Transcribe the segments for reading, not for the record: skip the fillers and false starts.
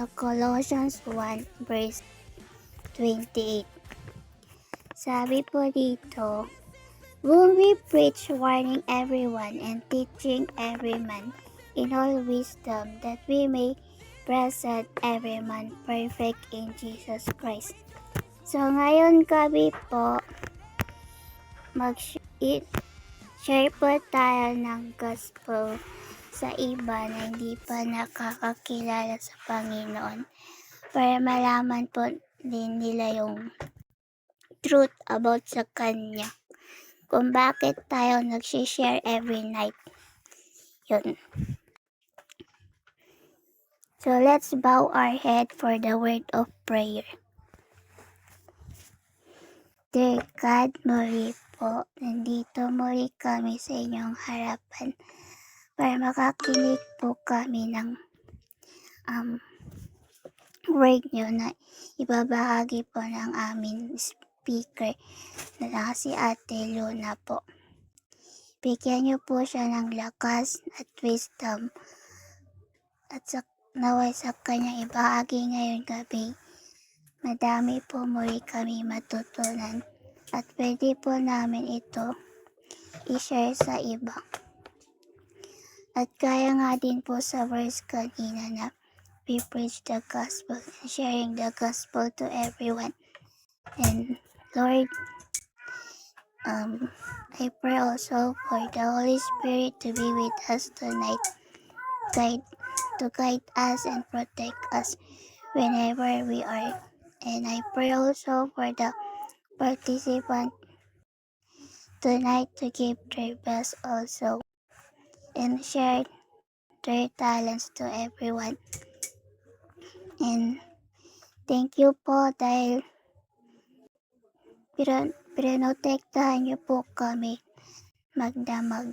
sa Colossians 1 verse 28. Sabi po dito, whom we preach, warning everyone and teaching every man in all wisdom, that we may present every man perfect in Jesus Christ. So ngayon gabi po, mag-share po tayo ng gospel sa iba na hindi pa nakakakilala sa Panginoon para malaman po din nila yung truth about sa Kanya. Kung bakit tayo nag-share every night. Yun. So let's bow our head for the word of prayer. Dear God, muli po, nandito muli kami sa inyong harapan para makakinig po kami ng word nyo na ibabahagi po ng aming speaker na si Ate Luna po. Bigyan nyo po siya ng lakas at wisdom at naway sa kanyang ibahagi ngayong gabi. Madami po muli kami matutunan at pwede po namin ito i-share sa iba. At kaya nga din po sa verse kanina na we preach the gospel, sharing the gospel to everyone. And Lord, I pray also for the Holy Spirit to be with us tonight, to guide us and protect us whenever we are. And I pray also for the participant tonight to give their best also and share their talents to everyone. And thank you po dahil pinotektahan niyo po kami magdamag.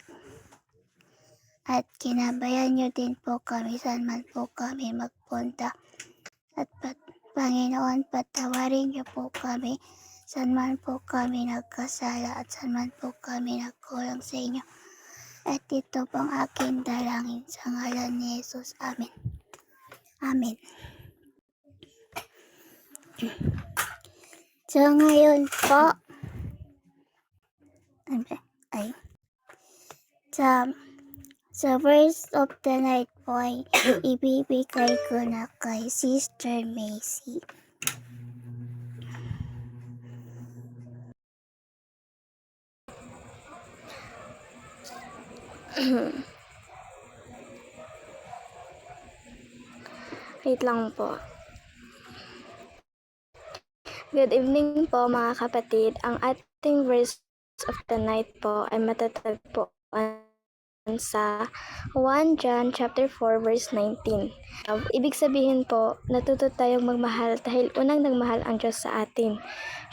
At kinabayan niyo din po kami saan man po kami magpunta. At Panginoon, patawarin niyo po kami saan man po kami nagkasala at saan man po kami nagkulang sa inyo. At ito pang aking dalangin sa ngalan ni Jesus. Amen. Amen. So ngayon po, sa verse of the night po ay ibibigay ko na kay Sister Macy. Wait lang po. Good evening po mga kapatid. Ang ating verse of the night po ay matatagpuan sa 1 John chapter 4 verse 19. Ibig sabihin po, natuto tayong magmahal dahil unang nagmahal ang Diyos sa atin.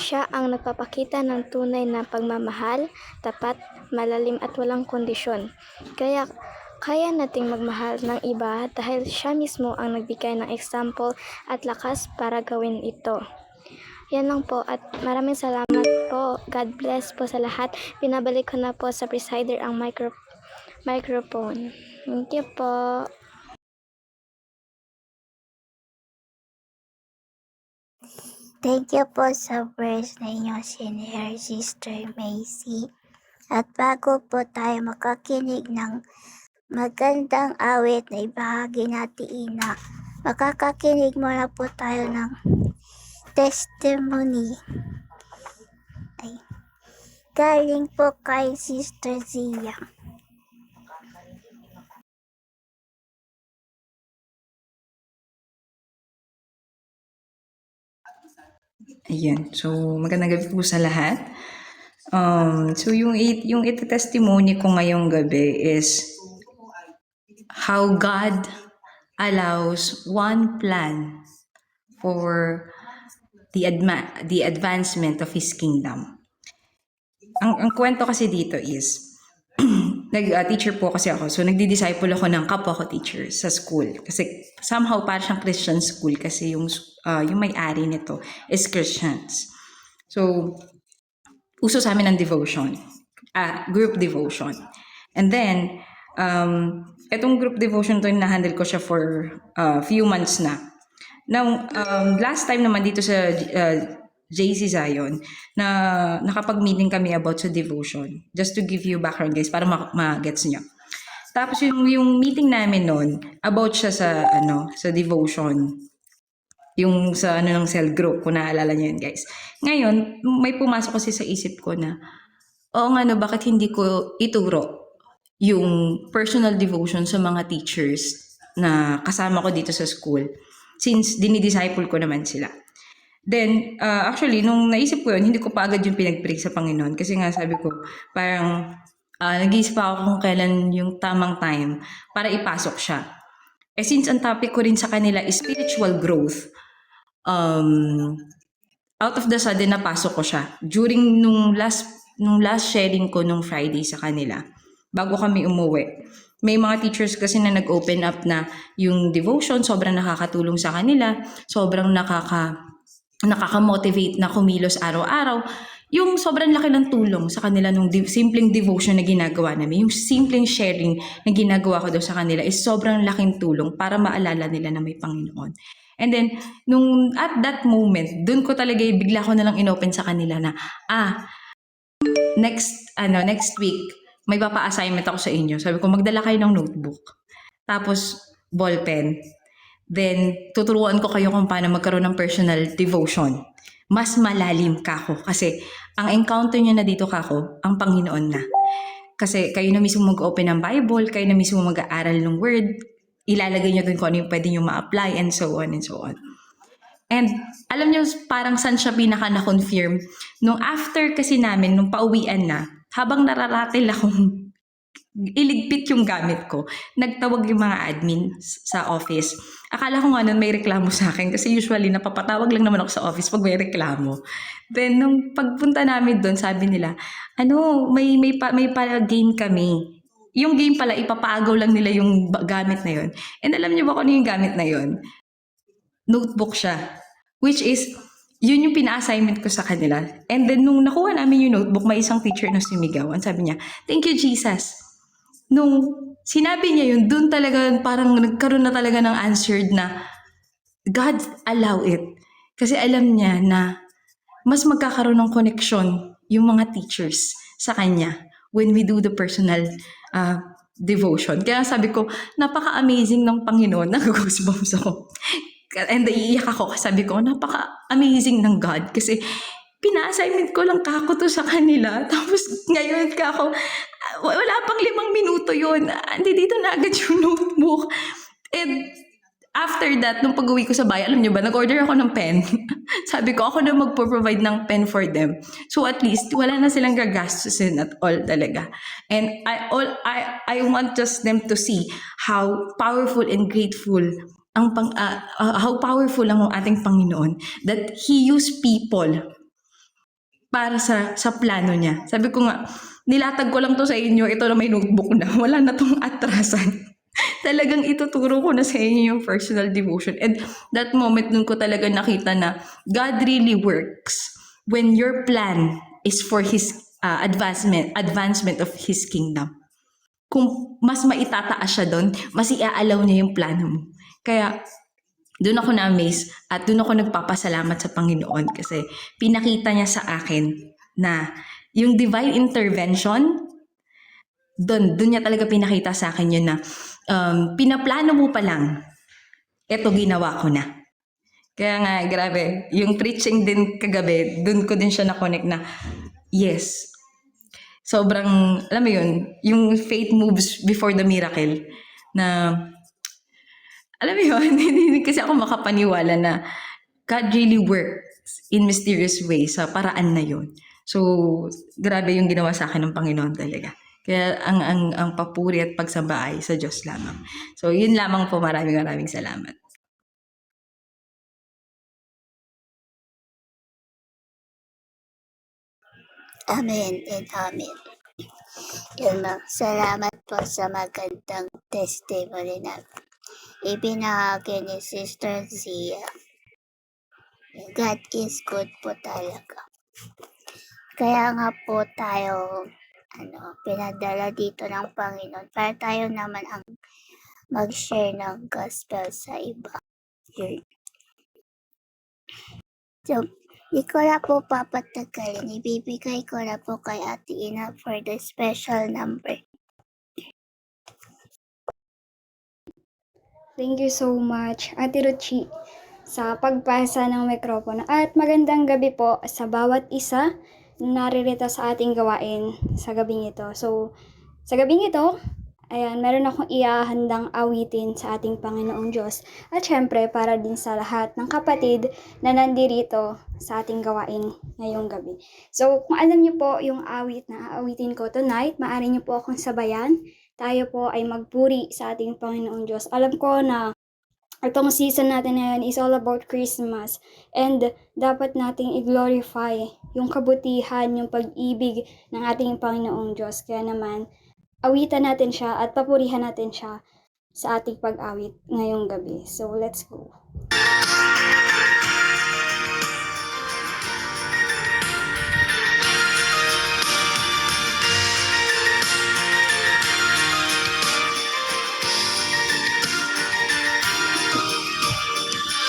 Siya ang nagpapakita ng tunay na pagmamahal, tapat, malalim at walang kondisyon. Kaya nating magmahal ng iba dahil siya mismo ang nagbigay ng example at lakas para gawin ito. Yan lang po at maraming salamat po. God bless po sa lahat. Pinabalik ko na po sa presider ang microphone. Thank you po. Thank you po sa verse na inyo sinare, Sister Macy. At bago po tayo makakinig ng magandang awit na ibahagi natin na makakakinig muna po tayo ng testimony. Galing po kay Sister Zia. Ayan. So, magandang gabi po sa lahat. So, yung ito-testimony ko ngayong gabi is how God allows one plan for the advancement of His kingdom. Ang kwento kasi dito is, teacher po kasi ako. So, nagdi-disciple ako ng kapwa ko teacher sa school. Kasi somehow parang siyang Christian school kasi yung may-ari nito is Christians. So, uso sa amin ng devotion, group devotion. And then, itong group devotion to, na-handle ko siya for few months na. Now, last time naman dito sa JC Zion, na nakapag-meeting kami about sa devotion. Just to give you background guys, para ma-gets nyo. Tapos yung meeting namin noon, about siya sa devotion. Yung sa ng cell group, kung naalala niyo yun guys. Ngayon, may pumasok kasi sa isip ko na, oo nga no, bakit hindi ko ituro yung personal devotion sa mga teachers na kasama ko dito sa school, since dinidisciple ko naman sila. Then, actually, nung naisip ko yun, hindi ko pa agad yung pinag-pray sa Panginoon. Kasi nga sabi ko, parang nag-iisip ako kung kailan yung tamang time para ipasok siya. Since ang topic ko rin sa kanila is spiritual growth, out of the sudden napasok ko siya. During nung last sharing ko nung Friday sa kanila, bago kami umuwi, may mga teachers kasi na nag-open up na yung devotion, sobrang nakakatulong sa kanila, sobrang nakaka-motivate na kumilos araw-araw. Yung sobrang laki ng tulong sa kanila nung simpleng devotion na ginagawa namin, yung simpleng sharing na ginagawa ko daw sa kanila is sobrang laking tulong para maalala nila na may Panginoon. And then, at that moment, dun ko talaga bigla ko na lang inopen sa kanila na, next week, may papa-assignment ako sa inyo. Sabi ko, magdala kayo ng notebook. Tapos, ballpen. Then, tuturuan ko kayo kung paano magkaroon ng personal devotion. Mas malalim kako. Kasi, ang encounter niya na dito kako, ang Panginoon na. Kasi, kayo na mismo mag-open ng Bible, kayo na mismo mag-aaral ng Word, ilalagay niyo dun kung ano yung pwede niyo ma-apply, and so on and so on. And, alam niyo, parang saan siya pinaka na-confirm? Nung after kasi namin, nung pauwian na, habang nararatil akong iligpit yung gamit ko, nagtawag yung mga admin sa office. Akala ko nga nun may reklamo sa akin kasi usually napapatawag lang naman ako sa office pag may reklamo. Then nung pagpunta namin doon, sabi nila, may pala game kami. Yung game pala, ipapaagaw lang nila yung gamit na yun. And alam niyo ba kung ano yung gamit na yun? Notebook siya. Which is, yun yung pina-assignment ko sa kanila. And then nung nakuha namin yung notebook, may isang teacher na sumigaw. Ang sabi niya, "Thank you, Jesus." Nung sinabi niya yun, dun talaga parang nagkaroon na talaga ng answered na God allow it. Kasi alam niya na mas magkakaroon ng connection yung mga teachers sa kanya when we do the personal devotion. Kaya sabi ko, napaka-amazing ng Panginoon. Nag-goosebumps ako. And iiyak ako kasi sabi ko, napaka-amazing ng God. Kasi pina-assignment ko lang kako to sa kanila. Tapos ngayon kako, wala pang 5 minuto yun. Hindi dito na agad yung notebook. And after that, nung pag-uwi ko sa bahay, alam nyo ba, nag-order ako ng pen. Sabi ko, ako na magpo-provide ng pen for them. So at least, wala na silang gagastusin at all talaga. And I want just them to see how powerful and grateful how powerful ang ating Panginoon that He used people para sa plano niya. Sabi ko nga, nilatag ko lang to sa inyo, ito na may notebook na, wala na tong atrasan. Talagang ituturo ko na sa inyo yung personal devotion. And that moment, nun ko talaga nakita na God really works when your plan is for His advancement of His kingdom. Kung mas maitataas siya doon, mas iaalaw niya yung plano mo. Kaya, doon ako na-amaze at doon ako nagpapasalamat sa Panginoon kasi pinakita niya sa akin na yung divine intervention, doon niya talaga pinakita sa akin yun na pinaplano mo pa lang, eto ginawa ko na. Kaya nga, grabe, yung preaching din kagabi, doon ko din siya na-connect na, yes, sobrang, alam mo yun, yung faith moves before the miracle na, alam mo yun, hindi kasi ako makapaniwala na God really works in mysterious ways sa paraan na yun. So, grabe yung ginawa sa akin ng Panginoon talaga. Kaya ang papuri at pagsamba ay sa Diyos lamang. So, yun lamang po. Maraming salamat. Amen and amen. Yun ma'am. Salamat po sa magandang testimony na ibinahagi ni Sister Zia. God is good po talaga. Kaya nga po tayo pinadala dito ng Panginoon para tayo naman ang mag-share ng gospel sa iba. Yun. So, di ko na po papatagalin. Ibibigay ko na po kay Ate Ina for the special number. Thank you so much, Ate Ruchi, sa pagpasa ng mikropono. At magandang gabi po sa bawat isa na naririto sa ating gawain sa gabing ito. So, sa gabing ito, ayan, meron akong iahandang awitin sa ating Panginoong Diyos. At syempre, para din sa lahat ng kapatid na nandirito sa ating gawain ngayong gabi. So, kung alam niyo po yung awit na aawitin ko tonight, maaari niyo po akong sabayan. Tayo po ay magpuri sa ating Panginoong Diyos. Alam ko na itong season natin ngayon is all about Christmas. And dapat nating i-glorify yung kabutihan, yung pag-ibig ng ating Panginoong Diyos. Kaya naman, awitan natin siya at papurihan natin siya sa ating pag-awit ngayong gabi. So, let's go.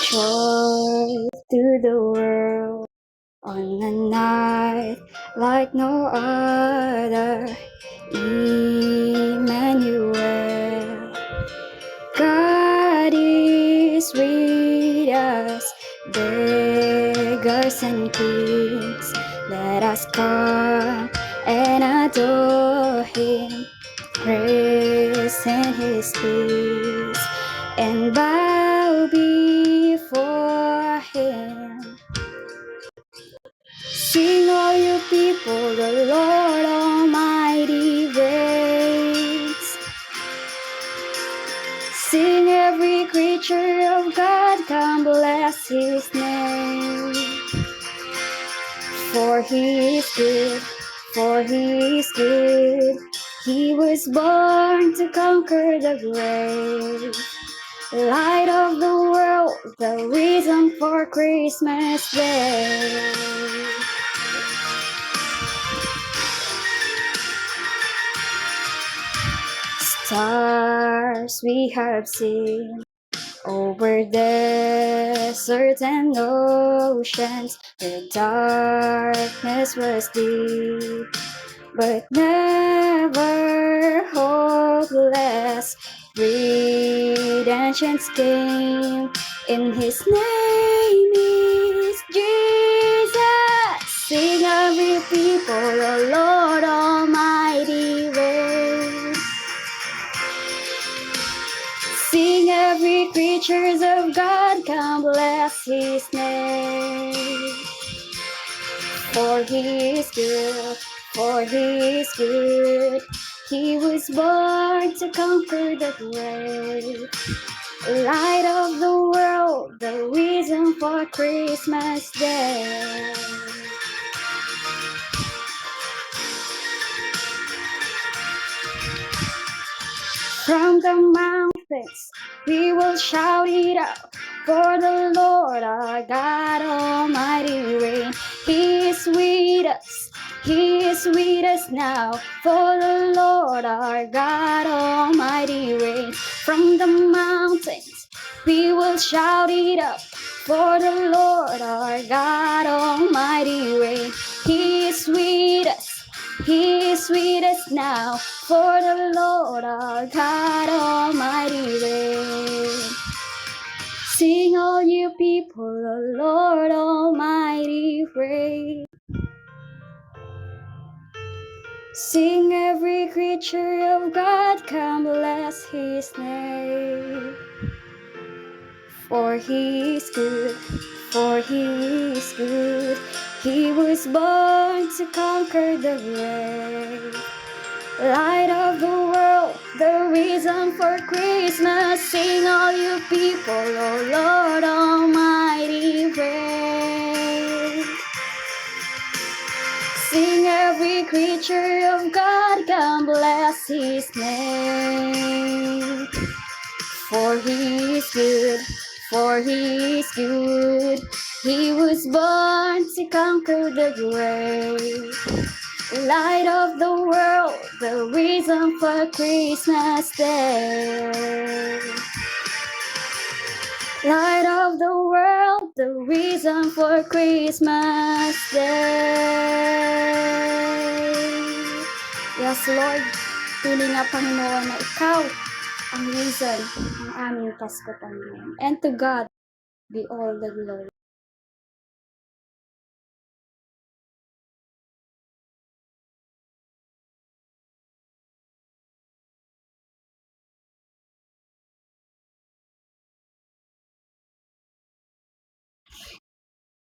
Joy to the world on a night like no other. Emmanuel, God is with us, beggars and kings. Let us come and adore Him, praise in His peace, and bow before Him. Sing all you people, the Lord Almighty reigns. Sing every creature of God, come bless His name. For He is good, for He is good. He was born to conquer the grave. Light of the world, the reason for Christmas Day. Stars we have seen over deserts and oceans, the darkness was deep, but never hopeless. Redemption's came, in His name is Jesus. Sing every people, the Lord Almighty reigns. Sing every creatures of God, come bless His name. For He is good, for He is good. He was born to conquer the grave. Light of the world, the reason for Christmas Day. From the mountains we will shout it out, for the Lord our God Almighty reign. He is with us, He is with us now, for the Lord our God Almighty reign. From the mountains we will shout it out, for the Lord our God Almighty reign. He is with us, He is with us now, for the Lord our God Almighty reign. Sing all you people, the Lord Almighty reign. Sing every creature of God, come bless His name. For He is good, for He is good. He was born to conquer the grave. Light of the world, the reason for Christmas. Sing all you people, oh Lord Almighty reign. Sing every creature of God, come bless His name. For He is good, for He is good. He was born to conquer the grave. Light of the world, the reason for Christmas Day. Light of the world, the reason for Christmas Day. Yes, Lord, pili nga Panginoon na ikaw ang reason ng aming Pasko, Panginoon. And to God be all the glory.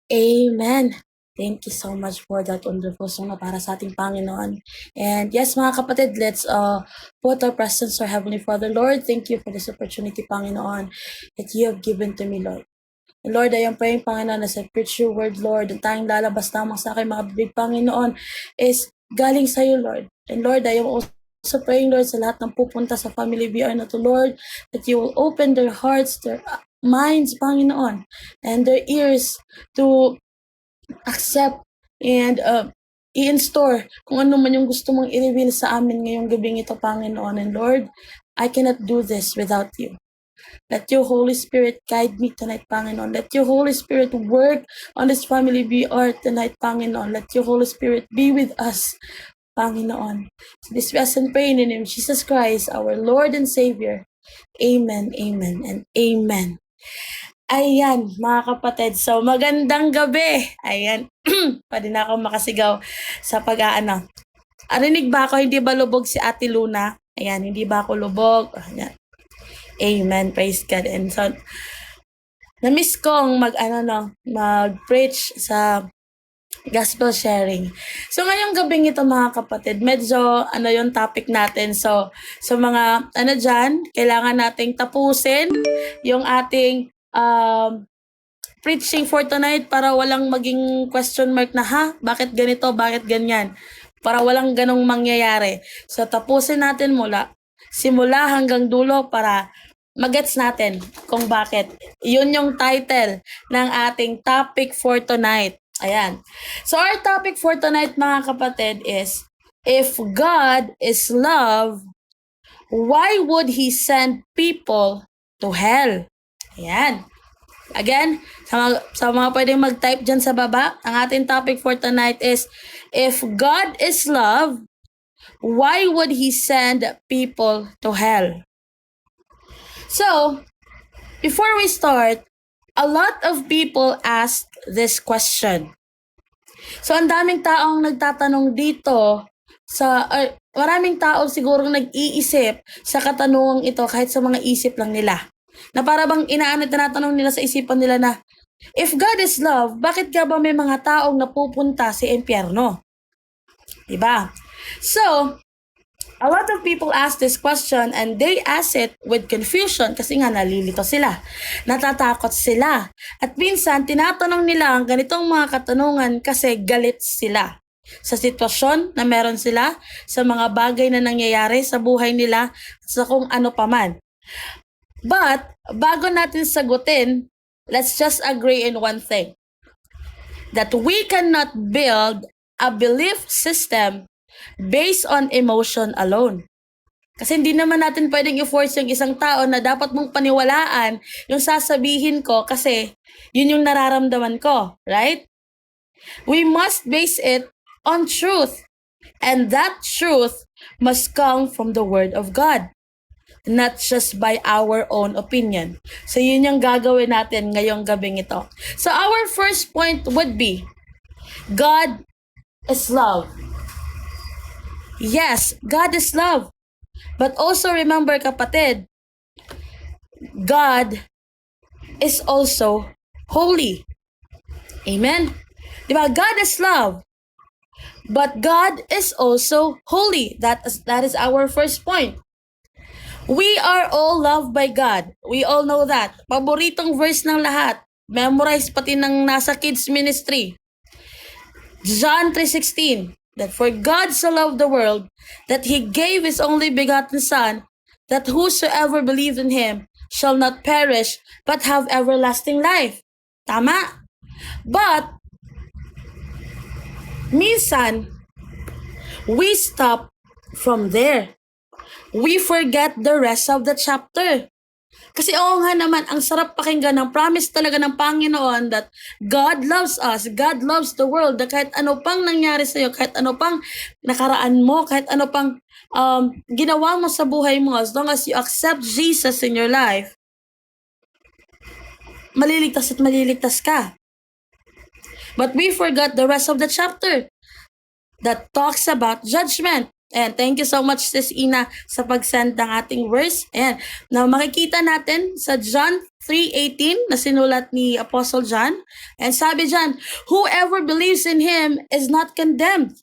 Amen. Thank you so much for that wonderful song na para sa ating Panginoon. And yes, mga kapatid, let's put our presence to our Heavenly Father. Lord, thank you for this opportunity, Panginoon, that you have given to me, Lord. And Lord, I am praying, Panginoon, as I preach your word, Lord, ang tayong lalabas lamang sa aking mga bibig, Panginoon, is galing sa iyo, Lord. And Lord, I am also praying, Lord, sa lahat ng pupunta sa Family VR na to, Lord, that you will open their hearts, their minds, Panginoon, and their ears to accept and i-install kung ano man yung gusto mong i-reveal sa amin ngayong gabing ito, Panginoon. And Lord, I cannot do this without you. Let your Holy Spirit guide me tonight, Panginoon. Let your Holy Spirit work on this Family VR tonight, Panginoon. Let your Holy Spirit be with us, Panginoon. So this we ask and pray in the name of Jesus Christ, our Lord and Savior. Amen, amen, and amen. Ayan, mga kapatid. So, magandang gabi. Ayan. Pwede na ako makasigaw sa pag-aano. Arinig ba ako? Hindi ba lubog si Ate Luna? Ayan, hindi ba ako lubog? Ayan. Amen. Praise God. And so, na-miss kong mag-preach sa gospel sharing. So, ngayong gabing ito, mga kapatid, medyo yung topic natin. So, sa mga dyan, kailangan nating tapusin yung ating preaching for tonight para walang maging question mark na, bakit ganito, bakit ganyan? Para walang ganong mangyayari. So, tapusin natin simula hanggang dulo para magets natin kung bakit. Yun yung title ng ating topic for tonight. Ayan. So, our topic for tonight, mga kapatid, is, if God is love, why would He send people to hell? Ayan. Again, sa mga pwedeng mag-type dyan sa baba, ang ating topic for tonight is, if God is love, why would He send people to hell? So, before we start, a lot of people ask this question. So, ang daming taong nagtatanong dito, maraming tao siguro nag-iisip sa katanungang ito kahit sa mga isip lang nila. Na para bang tinatanong nila sa isipan nila na, if God is love, bakit ka ba may mga taong napupunta sa impyerno? Diba? So, a lot of people ask this question and they ask it with confusion kasi nga nalilito sila, natatakot sila. At minsan, tinatanong nila ang ganitong mga katanungan kasi galit sila sa sitwasyon na meron sila, sa mga bagay na nangyayari sa buhay nila, sa kung ano paman. But, bago natin sagutin, let's just agree in one thing. That we cannot build a belief system based on emotion alone. Kasi hindi naman natin pwedeng i-force yung isang tao na dapat mong paniwalaan yung sasabihin ko kasi yun yung nararamdaman ko, right? We must base it on truth. And that truth must come from the Word of God. Not just by our own opinion. So, yun yung gagawin natin ngayong gabing ito. So, our first point would be, God is love. Yes, God is love. But also remember, kapatid, God is also holy. Amen? Diba? God is love. But God is also holy. That is our first point. We are all loved by God. We all know that. Paboritong verse ng lahat. Memorize pati ng nasa kids ministry. John 3:16. That for God so loved the world that He gave His only begotten Son, that whosoever believes in Him shall not perish but have everlasting life. Tama? But, minsan, we stop from there. We forget the rest of the chapter. Kasi oo nga naman, ang sarap pakinggan ng promise talaga ng Panginoon that God loves us, God loves the world, na kahit ano pang nangyari sa'yo, kahit ano pang nakaraan mo, kahit ano pang ginawa mo sa buhay mo, as long as you accept Jesus in your life, maliligtas at maliligtas ka. But we forgot the rest of the chapter that talks about judgment. And thank you so much, Sis Ina, sa pag-send ng ating verse. Ayan, na makikita natin sa John 3:18 na sinulat ni Apostle John. And sabi dyan, whoever believes in Him is not condemned.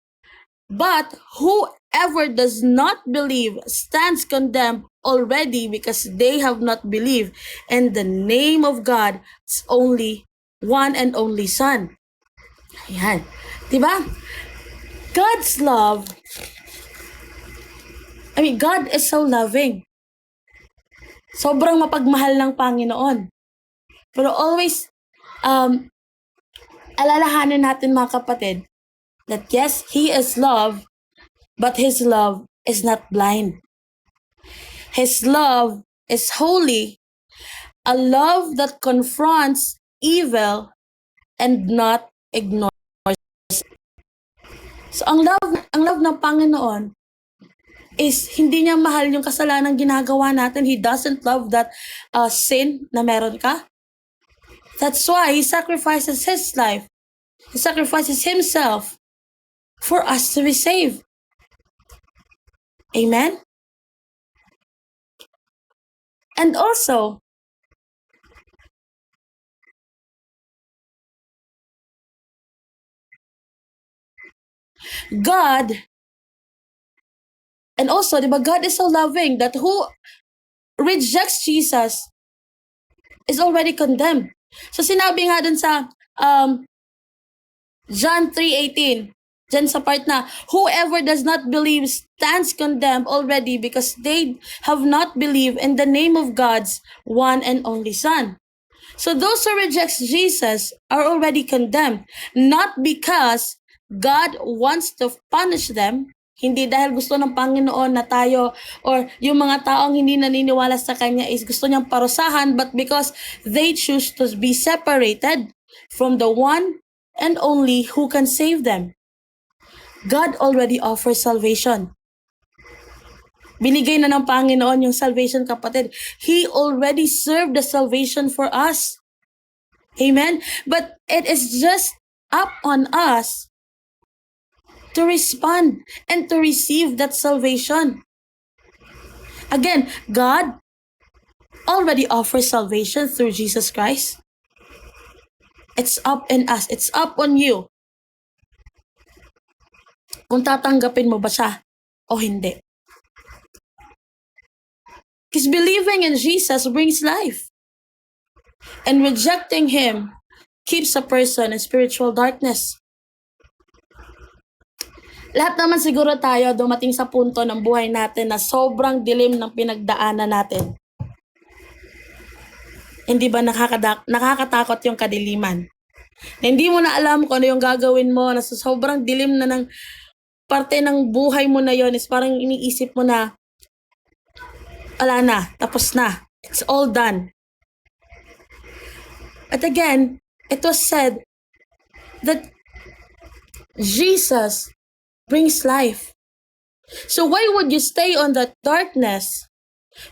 But whoever does not believe stands condemned already because they have not believed in the name of God's only one and only Son. Ayan. Diba? God's love, God is so loving. Sobrang mapagmahal ng Panginoon. Pero always, alalahanin natin mga kapatid, that yes, He is love, but His love is not blind. His love is holy, a love that confronts evil and not ignores. So ang love ng Panginoon is hindi niya mahal yung kasalanan ginagawa natin. He doesn't love that sin na meron ka. That's why He sacrifices His life. He sacrifices Himself for us to be saved. Amen? And also, God, and also, diba, God is so loving that who rejects Jesus is already condemned. So sinabi nga dun sa John 3:18, dyan sa part na, whoever does not believe stands condemned already because they have not believed in the name of God's one and only Son. So those who reject Jesus are already condemned, not because God wants to punish them, hindi dahil gusto ng Panginoon na tayo or yung mga taong hindi naniniwala sa Kanya is gusto niyang parusahan, but because they choose to be separated from the one and only who can save them. God already offers salvation. Binigay na ng Panginoon yung salvation, kapatid. He already served the salvation for us. Amen? But it is just up on us to respond and to receive that salvation. Again, God already offers salvation through Jesus Christ. It's up in us. It's up on you kung tatanggapin mo ba siya o hindi. Because believing in Jesus brings life. And rejecting Him keeps a person in spiritual darkness. Lahat naman siguro tayo dumating sa punto ng buhay natin na sobrang dilim ng pinagdaanan natin. Hindi ba nakakatakot yung kadiliman? Na hindi mo na alam kung ano yung gagawin mo, na sobrang dilim na ng parte ng buhay mo na yon, is parang iniisip mo na, wala na, tapos na. It's all done. But again, it was said that Jesus brings life. So why would you stay on that darkness,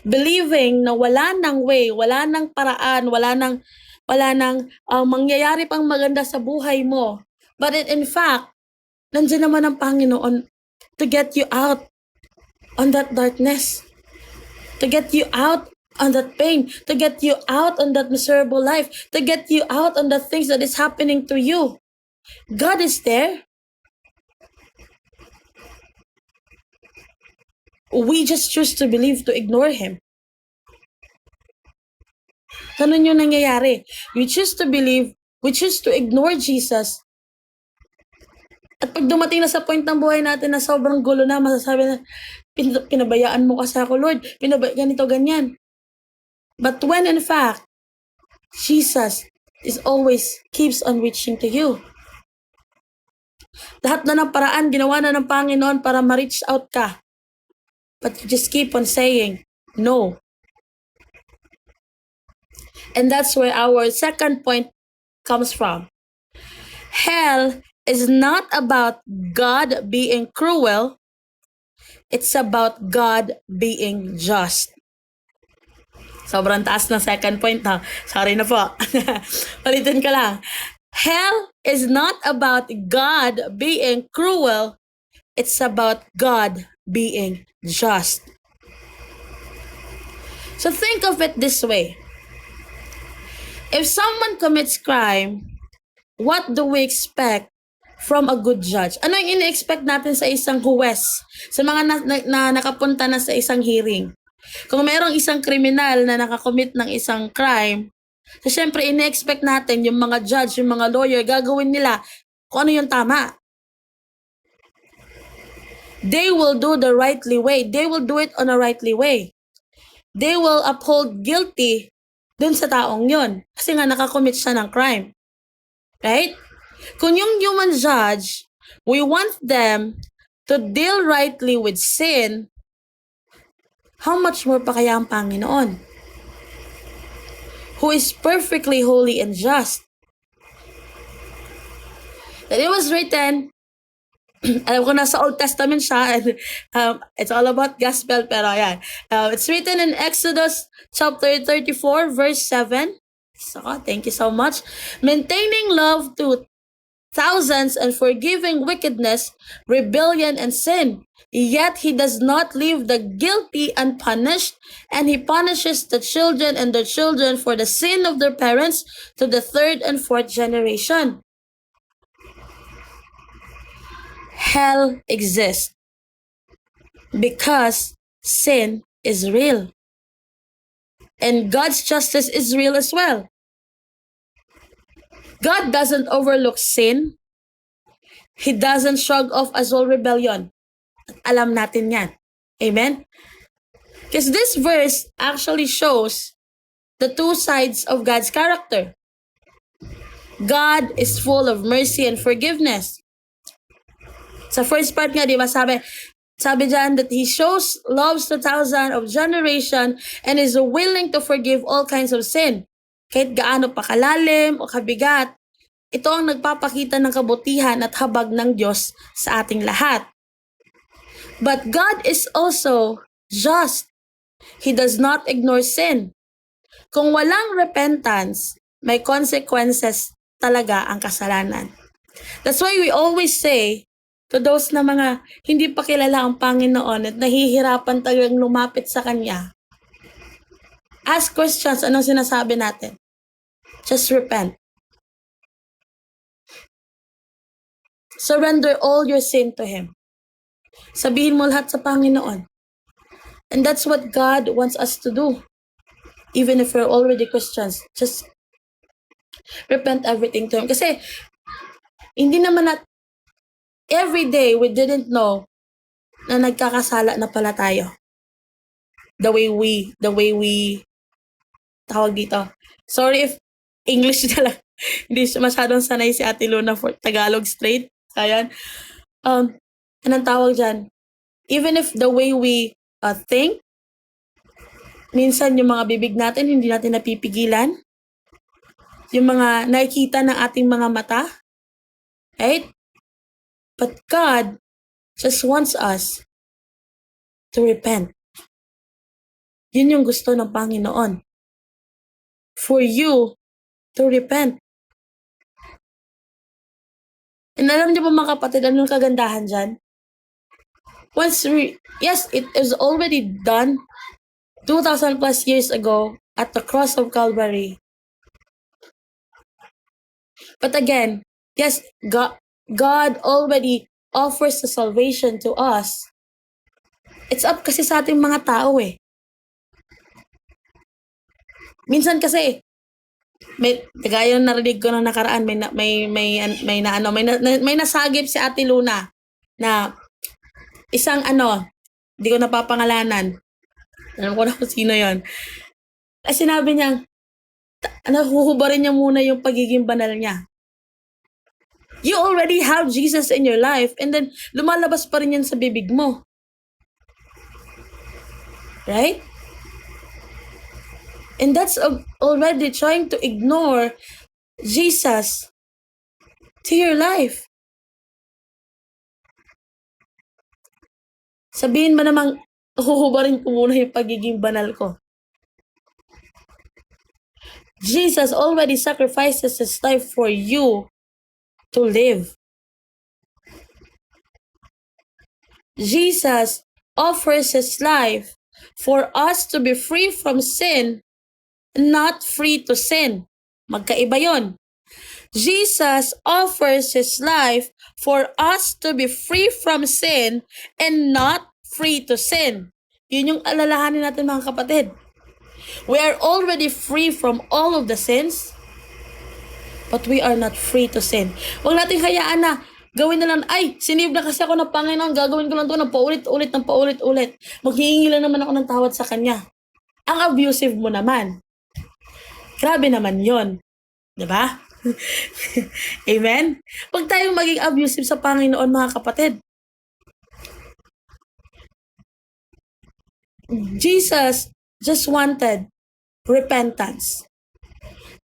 believing na wala nang way, wala nang paraan, wala nang mangyayari pang maganda sa buhay mo? But in fact, nandiyan naman ang Panginoon to get you out on that darkness, to get you out on that pain, to get you out on that miserable life, to get you out on the things that is happening to you. God is there. We just choose to believe, to ignore Him. Ganun yung nangyayari. We choose to believe, we choose to ignore Jesus. At pag dumating na sa point ng buhay natin na sobrang gulo na, masasabi na, pinabayaan mo kasi ako, Lord, ganito, ganyan. But when in fact, Jesus is always keeps on reaching to you. Lahat na ng paraan, ginawa na ng Panginoon para ma-reach out ka. But you just keep on saying, no. And that's where our second point comes from. Hell is not about God being cruel, it's about God being just. Sobrang taas ng second point na. Sorry na po. Palitin ka lang. Hell is not about God being cruel, it's about God being just. So think of it this way. If someone commits crime, what do we expect from a good judge? Ano yung ini-expect natin sa isang huwes? Sa mga nakapunta na sa isang hearing? Kung merong isang kriminal na nakakommit ng isang crime, so syempre ini-expect natin yung mga judge, yung mga lawyer, gagawin nila kung ano yung tama. They will do the rightly way. They will do it on a rightly way. They will uphold guilty dun sa taong yun. Kasi nga nakakommit siya ng crime. Right? Kung yung human judge, we want them to deal rightly with sin, how much more pa kaya ang Panginoon, who is perfectly holy and just? That it was written, alam ko nasa Old Testament siya, and it's all about gospel, pero yan. It's written in Exodus chapter 34, verse 7. So, thank you so much. Maintaining love to thousands and forgiving wickedness, rebellion, and sin. Yet he does not leave the guilty unpunished, and he punishes the children and their children for the sin of their parents to the third and fourth generation. Hell exists because sin is real. And God's justice is real as well. God doesn't overlook sin. He doesn't shrug off as all rebellion. Alam natin yan. Amen? Because this verse actually shows the two sides of God's character. God is full of mercy and forgiveness. Sa first part nga, di ba, sabi dyan that He shows loves to thousands of generation and is willing to forgive all kinds of sin. Kahit gaano pa kalalim o kabigat, ito ang nagpapakita ng kabutihan at habag ng Diyos sa ating lahat. But God is also just. He does not ignore sin. Kung walang repentance, may consequences talaga ang kasalanan. That's why we always say to those na mga hindi pa kilala ang Panginoon at nahihirapan talagang lumapit sa Kanya, ask questions. Anong sinasabi natin? Just repent. Surrender all your sin to Him. Sabihin mo lahat sa Panginoon. And that's what God wants us to do. Even if we're already Christians, just repent everything to Him. Kasi, hindi naman every day we didn't know na nagkakasala na pala tayo. The way we, tawag dito. Sorry if English na lang. Hindi masyadong sanay si Ate Luna for Tagalog straight. Ayan. Anong tawag dyan? Even if the way we think, minsan yung mga bibig natin, hindi natin napipigilan. Yung mga nakikita ng ating mga mata. Right? But God just wants us to repent. Yun yung gusto ng Panginoon. For you to repent. And alam niyo ba mga kapatid, anong kagandahan dyan? Yes, it is already done 2,000 plus years ago at the cross of Calvary. But again, yes, God already offers the salvation to us. It's up kasi sa ating mga tao eh. Minsan kasi, kagaya yung narinig ko na nakaraan, may nasagip si Ate Luna na isang hindi ko napapangalanan. Alam ko na kung sino yon. Kasi sinabi niya, huhubarin niya muna yung pagiging banal niya. You already have Jesus in your life and then lumalabas pa rin yan sa bibig mo. Right? And that's already trying to ignore Jesus to your life. Sabihin mo namang, huhubarin ko muna yung pagiging banal ko. Jesus already sacrifices His life for you to live. Jesus offers His life for us to be free from sin, not free to sin. Magkaiba yon. Jesus offers His life for us to be free from sin and not free to sin. Yun yung alalahanin natin, mga kapatid. We are already free from all of the sins, but we are not free to sin. Huwag natin hayaan na gawin na lang, ay, sinave na kasi ako ng Panginoon, gagawin ko lang ito ng paulit-ulit. Maghihingi lang naman ako ng tawad sa Kanya. Ang abusive mo naman. Grabe naman yon, diba? Amen? Huwag tayong maging abusive sa Panginoon, mga kapatid. Jesus just wanted repentance.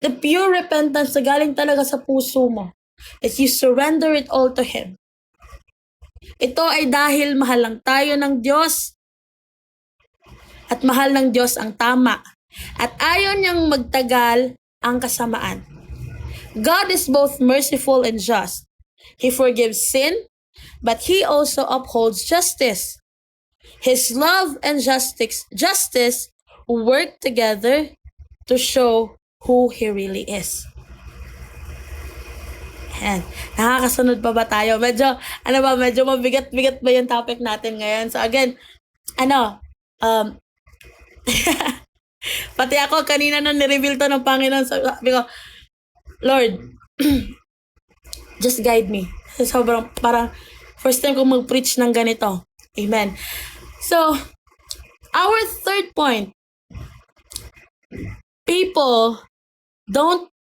The pure repentance na galing talaga sa puso mo. That you surrender it all to Him. Ito ay dahil mahal lang tayo ng Diyos. At mahal ng Diyos ang tama. At ayaw niyang magtagal ang kasamaan. God is both merciful and just. He forgives sin, but He also upholds justice. His love and justice work together to show who He really is. Ayan. Nakakasunod pa ba tayo? Medyo mabigat-bigat ba yung topic natin ngayon? So again, pati ako kanina nung nireveal to ng Panginoon, sabi ko, Lord, just guide me. Sobrang parang first time ko mag-preach ng ganito. Amen. So, our third point, people don't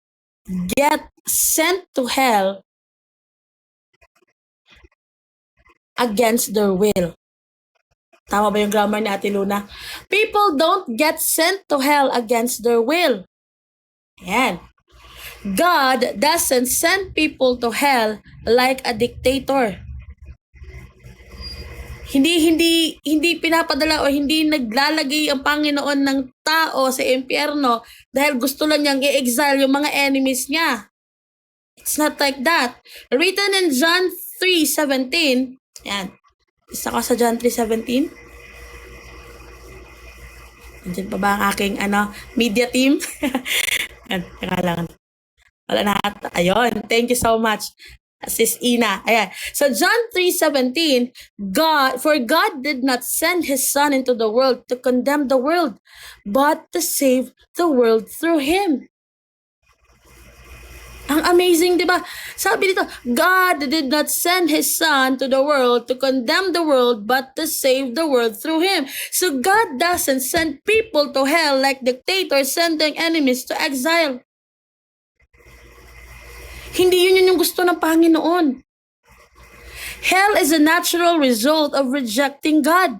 get sent to hell against their will. Tama ba yung grammar ni Ate Luna? People don't get sent to hell against their will. Ayan. God doesn't send people to hell like a dictator. Hindi pinapadala o hindi naglalagay ang Panginoon ng tao sa impyerno dahil gusto lang niyang i-exile yung mga enemies niya. It's not like that. Written in John 3:17. Yan. Isa ka sa John 3:17. Nandiyan pa ba ang aking media team? Yan, wala na. Ayun, thank you so much, Sis Ina. Ayan. So John 3:17, for God did not send His Son into the world to condemn the world, but to save the world through Him. Ang amazing, di ba? Sabi dito, God did not send His Son to the world to condemn the world, but to save the world through Him. So God doesn't send people to hell like dictators sending enemies to exile. Hindi yun yung gusto ng Panginoon. Hell is a natural result of rejecting God.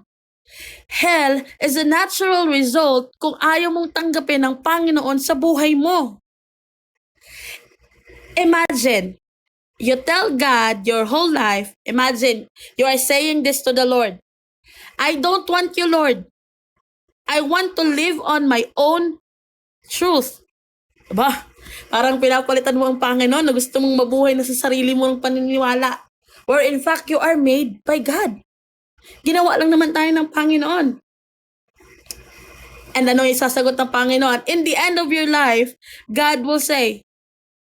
Hell is a natural result kung ayaw mong tanggapin ng Panginoon sa buhay mo. Imagine, you tell God your whole life, imagine, you are saying this to the Lord. I don't want you, Lord. I want to live on my own truth. Diba? Parang pinapalitan mo ang Panginoon na gusto mong mabuhay na sa sarili mo ng paniniwala. Where in fact, you are made by God. Ginawa lang naman tayo ng Panginoon. And ano yung sasagot ng Panginoon? In the end of your life, God will say,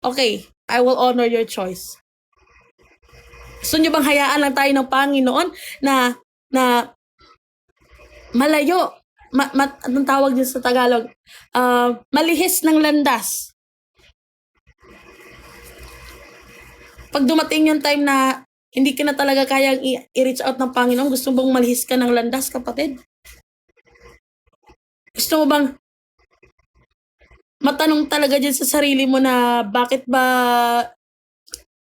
okay, I will honor your choice. Gusto nyo bang hayaan lang tayo ng Panginoon na malayo? Anong tawag dyan sa Tagalog? Malihis ng landas. Pag dumating yung time na hindi ka na talaga kayang i-reach out ng Panginoon, gusto mo bang malihis ka ng landas, kapatid? Gusto mo bang matanong talaga dyan sa sarili mo na bakit ba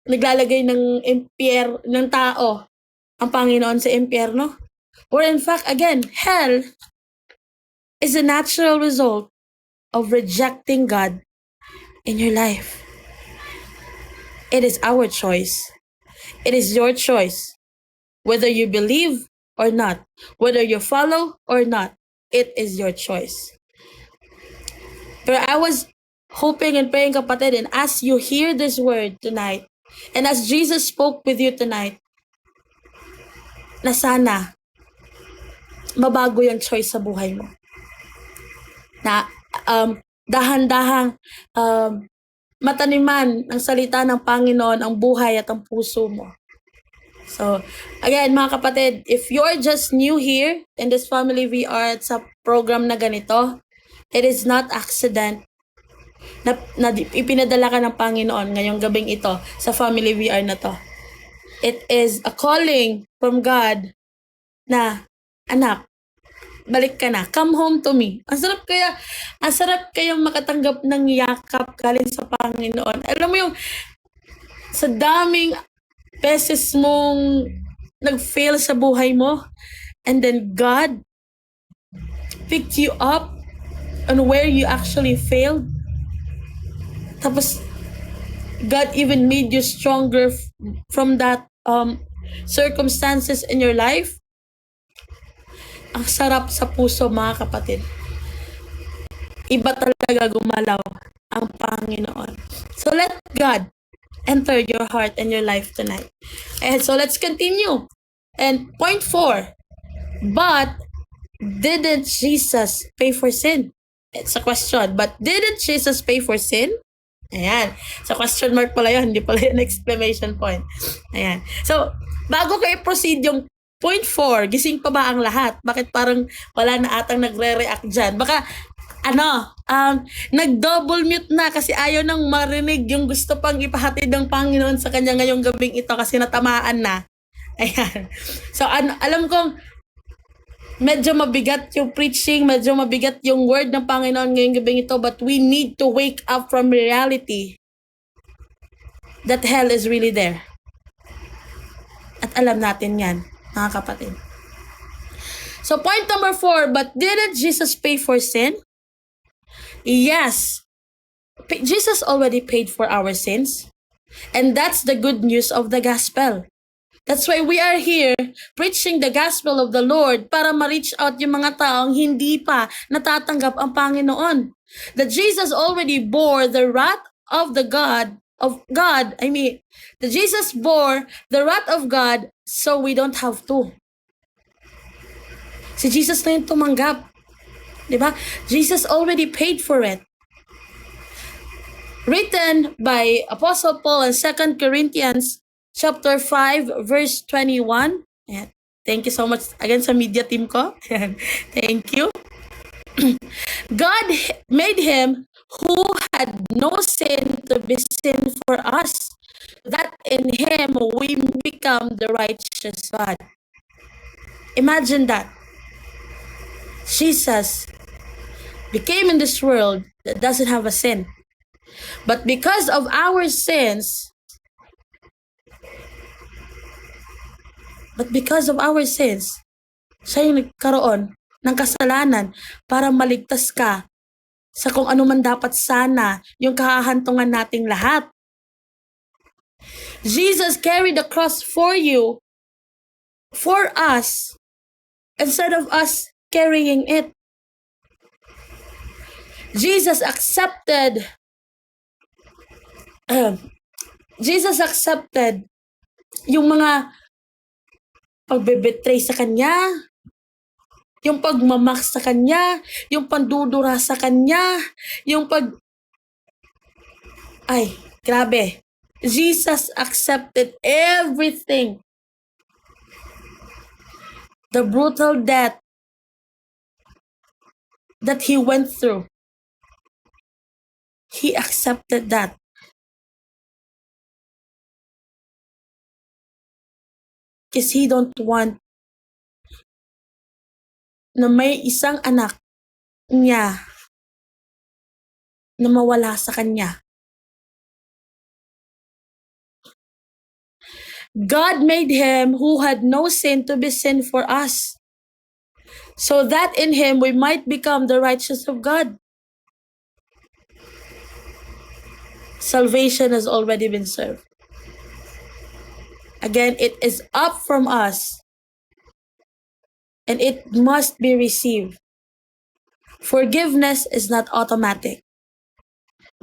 naglalagay ng tao ang Panginoon sa impyerno? Or in fact, again, hell is a natural result of rejecting God in your life. It is our choice. It is your choice. Whether you believe or not, whether you follow or not, it is your choice. But I was hoping and praying, kapatid, and as you hear this word tonight, and as Jesus spoke with you tonight, na sana mabago yung choice sa buhay mo. Na dahan-dahang mataniman ang salita ng Panginoon ang buhay at ang puso mo. So, again, mga kapatid, if you're just new here in this Family VR at sa program na ganito, it is not accident na ipinadala ka ng Panginoon ngayong gabing ito sa Family VR na to. It is a calling from God na, anak, balik ka na. Come home to me. Ang sarap kayang makatanggap ng yakap galing sa Panginoon. Alam mo yung sa daming beses mong nag-fail sa buhay mo, and then God picked you up on where you actually failed. Tapos God even made you stronger from that circumstances in your life. Ang sarap sa puso, mga kapatid. Iba talaga gumalaw ang Panginoon. So let God enter your heart and your life tonight. And so let's continue. And point 4. But didn't Jesus pay for sin? It's a question. But didn't Jesus pay for sin? Ayan. So question mark pala yun. Hindi pala yun exclamation point. Ayan. So bago ko i-proceed yung point 4, gising pa ba ang lahat? Bakit parang wala na atang nagre-react dyan? Baka, nag-double mute na kasi ayaw nang marinig yung gusto pang ipahatid ng Panginoon sa kanya ngayong gabing ito kasi natamaan na. Ayan. So, alam kong medyo mabigat yung preaching, medyo mabigat yung word ng Panginoon ngayong gabing ito, but we need to wake up from reality that hell is really there. At alam natin yan, mga kapatid. So point number 4, but didn't Jesus pay for sin? Yes. Jesus already paid for our sins. And that's the good news of the gospel. That's why we are here preaching the gospel of the Lord para ma-reach out yung mga taong hindi pa natatanggap ang Panginoon. That Jesus already bore the wrath of God, that Jesus bore the wrath of God so we don't have to. Si Jesus na yung tumanggap. Diba? Jesus already paid for it. Written by Apostle Paul in 2 Corinthians chapter 5 verse 21. Ayan. Thank you so much again sa media team ko. Ayan. Thank you. God made him who had no sin to be sin for us, that in him we become the righteous God. Imagine that. Jesus became in this world that doesn't have a sin. But because of our sins, siya yung nagkaroon ng kasalanan para maligtas ka sa kung ano man dapat sana yung kahahantungan nating lahat. Jesus carried the cross for you, for us, instead of us carrying it. Jesus accepted yung mga pagbebetray sa kanya, yung pagmamak sa kanya, yung pandudura sa kanya, yung grabe. Jesus accepted everything. The brutal death that he went through. He accepted that. Because he don't want na may isang anak niya na mawala sa kanya. God made him who had no sin to be sin for us, so that in him we might become the righteous of God. salvation has already been served. Again, it is up from us, and it must be received. Forgiveness is not automatic.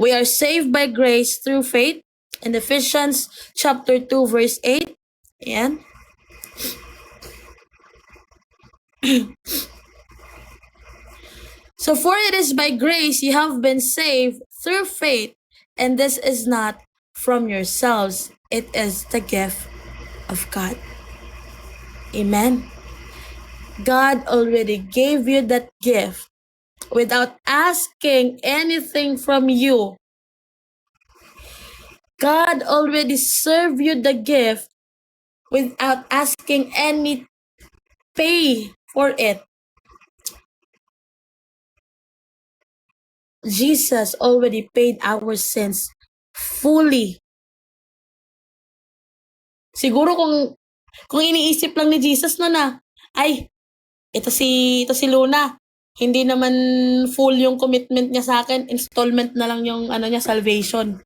We are saved by grace through faith in Ephesians chapter 2 verse 8. Ayan. So for it is by grace you have been saved through faith, and this is not from yourselves. It is the gift of God. Amen. God already gave you that gift without asking anything from you. God already served you the gift without asking any pay for it. Jesus already paid our sins fully. Siguro kung iniisip lang ni Jesus na ay, ito si Luna, hindi naman full yung commitment niya sa akin, installment na lang yung niya, salvation.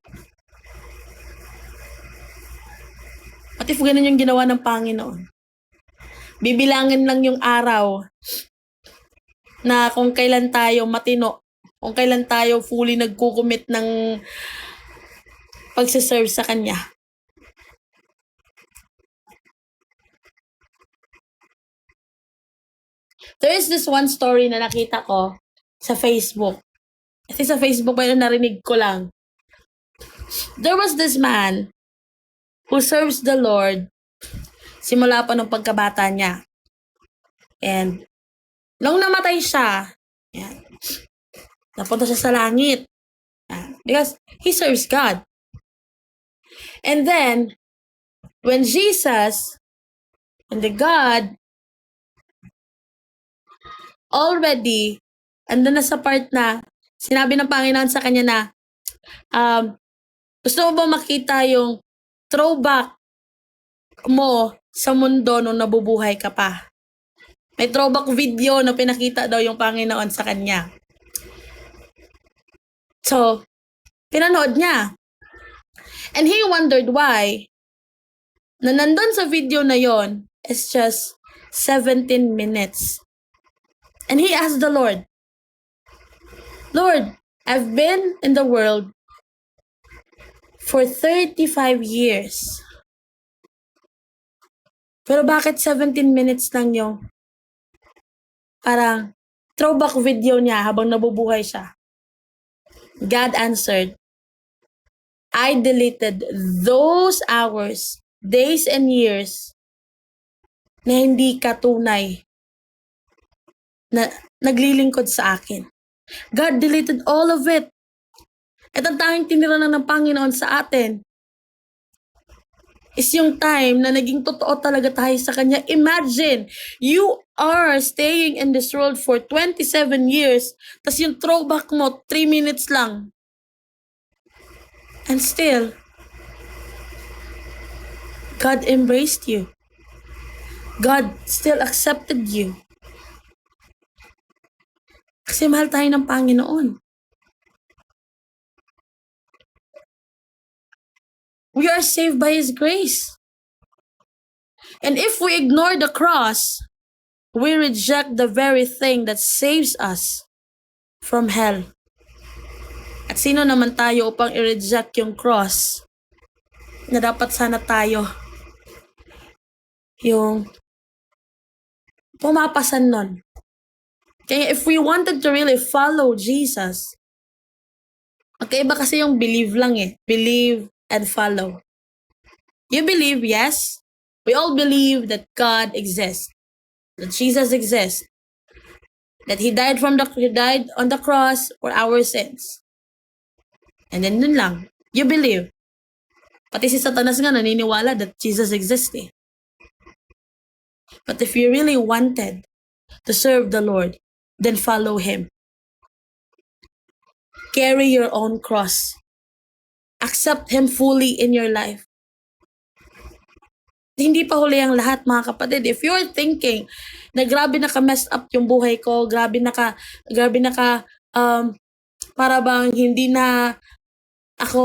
What if ganun yung ginawa ng Panginoon? Bibilangin lang yung araw na kung kailan tayo matino, kung kailan tayo fully nagkukumit ng pagsiserve sa Kanya. There is this one story na nakita ko sa Facebook. Kasi sa Facebook ba yun, narinig ko lang. There was this man who serves the Lord simula pa ng pagkabata niya. And nung namatay siya, yan, napunta siya sa langit. Yan, because he serves God. And then, when Jesus and the God already, andun na sa part na sinabi ng Panginoon sa kanya na, gusto mo ba makita yung throwback mo sa mundo nung nabubuhay ka pa? May throwback video na pinakita daw yung Panginoon sa kanya. So, pinanood niya. And he wondered why na nandun sa video na yon is just 17 minutes. And he asked the Lord, Lord, I've been in the world for 35 years. Pero bakit 17 minutes lang yung parang throwback video niya habang nabubuhay siya? God answered, I deleted those hours, days and years na hindi ka tunay na naglilingkod sa akin. God deleted all of it. At ang tanging tinira lang ng Panginoon sa atin is yung time na naging totoo talaga tayo sa Kanya. Imagine, you are staying in this world for 27 years, tas yung throwback mo, 3 minutes lang. And still, God embraced you. God still accepted you. Kasi mahal tayo ng Panginoon. We are saved by His grace. And if we ignore the cross, we reject the very thing that saves us from hell. At sino naman tayo upang i-reject yung cross na dapat sana tayo yung pumapasan nun. Kaya if we wanted to really follow Jesus, magkaiba kasi yung believe lang eh. Believe and follow. You believe, yes. We all believe that God exists. That Jesus exists. That He died on the cross for our sins. And then dun lang. You believe. Pati si Satanas nga naniniwala that Jesus exists eh. But if you really wanted to serve the Lord, then follow Him. Carry your own cross. Accept Him fully in your life. Hindi pa huli ang lahat, mga kapatid. If you're thinking na grabe na ka-messed up yung buhay ko, grabe na ka, para bang hindi na ako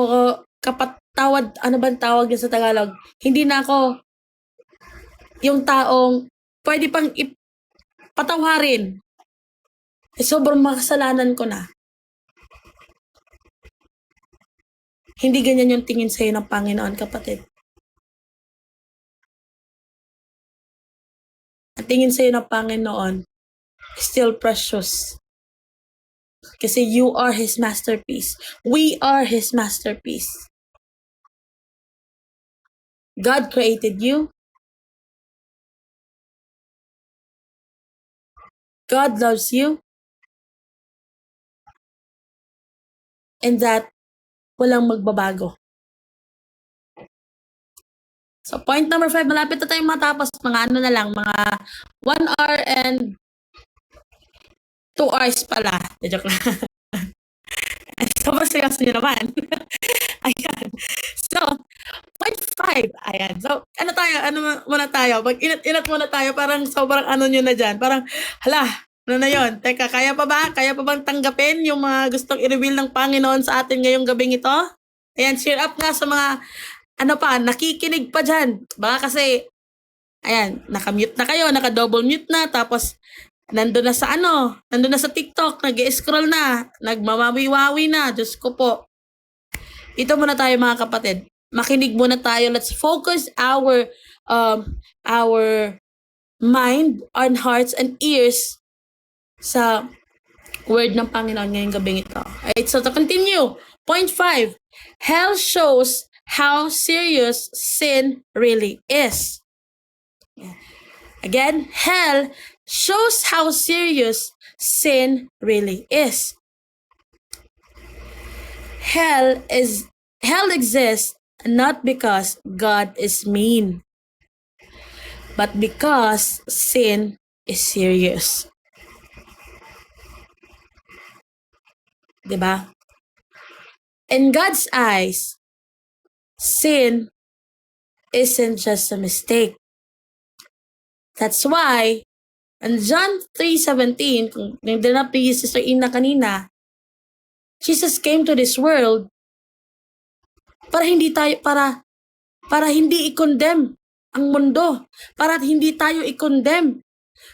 kapatawad, ano bang tawag yun sa Tagalog? Hindi na ako yung taong pwede pang patawarin. Sobrang makasalanan ko na. Hindi ganyan yung tingin sa'yo ng Panginoon, kapatid. Ang tingin sa'yo ng Panginoon, still precious. Kasi you are His masterpiece. We are His masterpiece. God created you. God loves you. And that walang magbabago. So point number 5, malapit na tayong matapos. Mga ano na lang, mga 1 hour and 2 hours pala. Joke lang. Sobrang seryoso nyo naman. Ayan. So, point 5. Ayan. So, ano tayo? Ano muna tayo? Pag inat muna tayo, parang sobrang ano nyo na dyan. Parang, hala, ano na yun? Teka, kaya pa ba? Kaya pa bang tanggapin yung mga gustong i-reveal ng Panginoon sa atin ngayong gabing ito? Ayan, share up nga sa mga, ano pa, nakikinig pa dyan. Baka kasi, ayan, nakamute na kayo, naka-double mute na, tapos, nandun na sa TikTok, nag-scroll na, nagmamawi-wawi na, Diyos ko po. Ito muna tayo mga kapatid. Makinig muna tayo. Let's focus our mind, our hearts, and ears sa word ng Panginoon ngayong gabing ito. Alright, so to continue, point 5, hell shows how serious sin really is. Again, hell shows how serious sin really is. Hell exists not because God is mean, but because sin is serious. Diba? In God's eyes, sin isn't just a mistake. That's why, in John 3:17, kung nagdala ni Sister Ina kanina, Jesus came to this world para hindi i-condemn ang mundo, para hindi tayo i-condemn,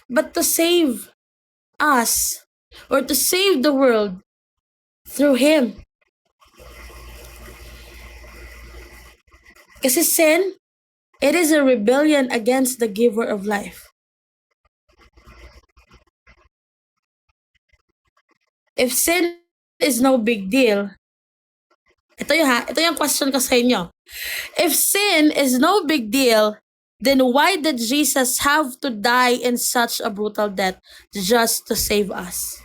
but to save us or to save the world through Him. Kasi sin, it is a rebellion against the giver of life. If sin is no big deal, ito yung question ko sa inyo. If sin is no big deal, then why did Jesus have to die in such a brutal death just to save us?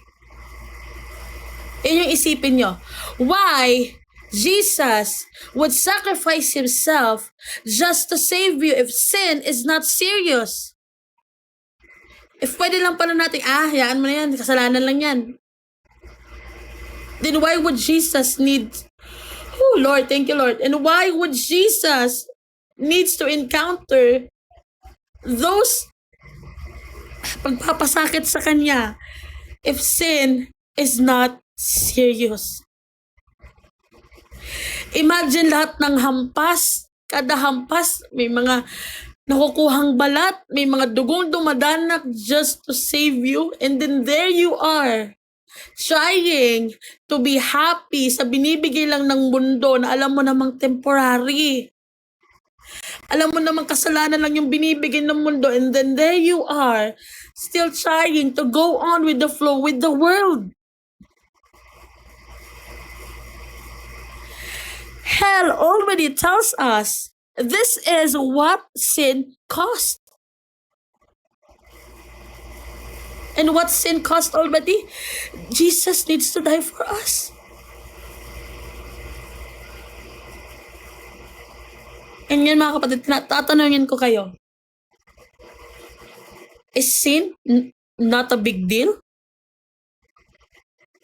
Yun yung isipin nyo. Why Jesus would sacrifice Himself just to save you if sin is not serious? If pwede lang pala natin, hayaan mo na yan, kasalanan lang yan. Then why would Jesus need, oh Lord, thank you Lord, and why would Jesus needs to encounter those pagpapasakit sa Kanya if sin is not serious? Imagine lahat ng hampas, kada hampas may mga nakukuhang balat, may mga dugong dumadanak just to save you, and then there you are trying to be happy sa binibigay lang ng mundo na alam mo namang temporary. Alam mo namang kasalanan lang yung binibigay ng mundo, and then there you are still trying to go on with the flow with the world. Hell already tells us this is what sin cost. And what sin cost already? Jesus needs to die for us. And yun mga kapatid, tatanungin ko kayo. Is sin not a big deal?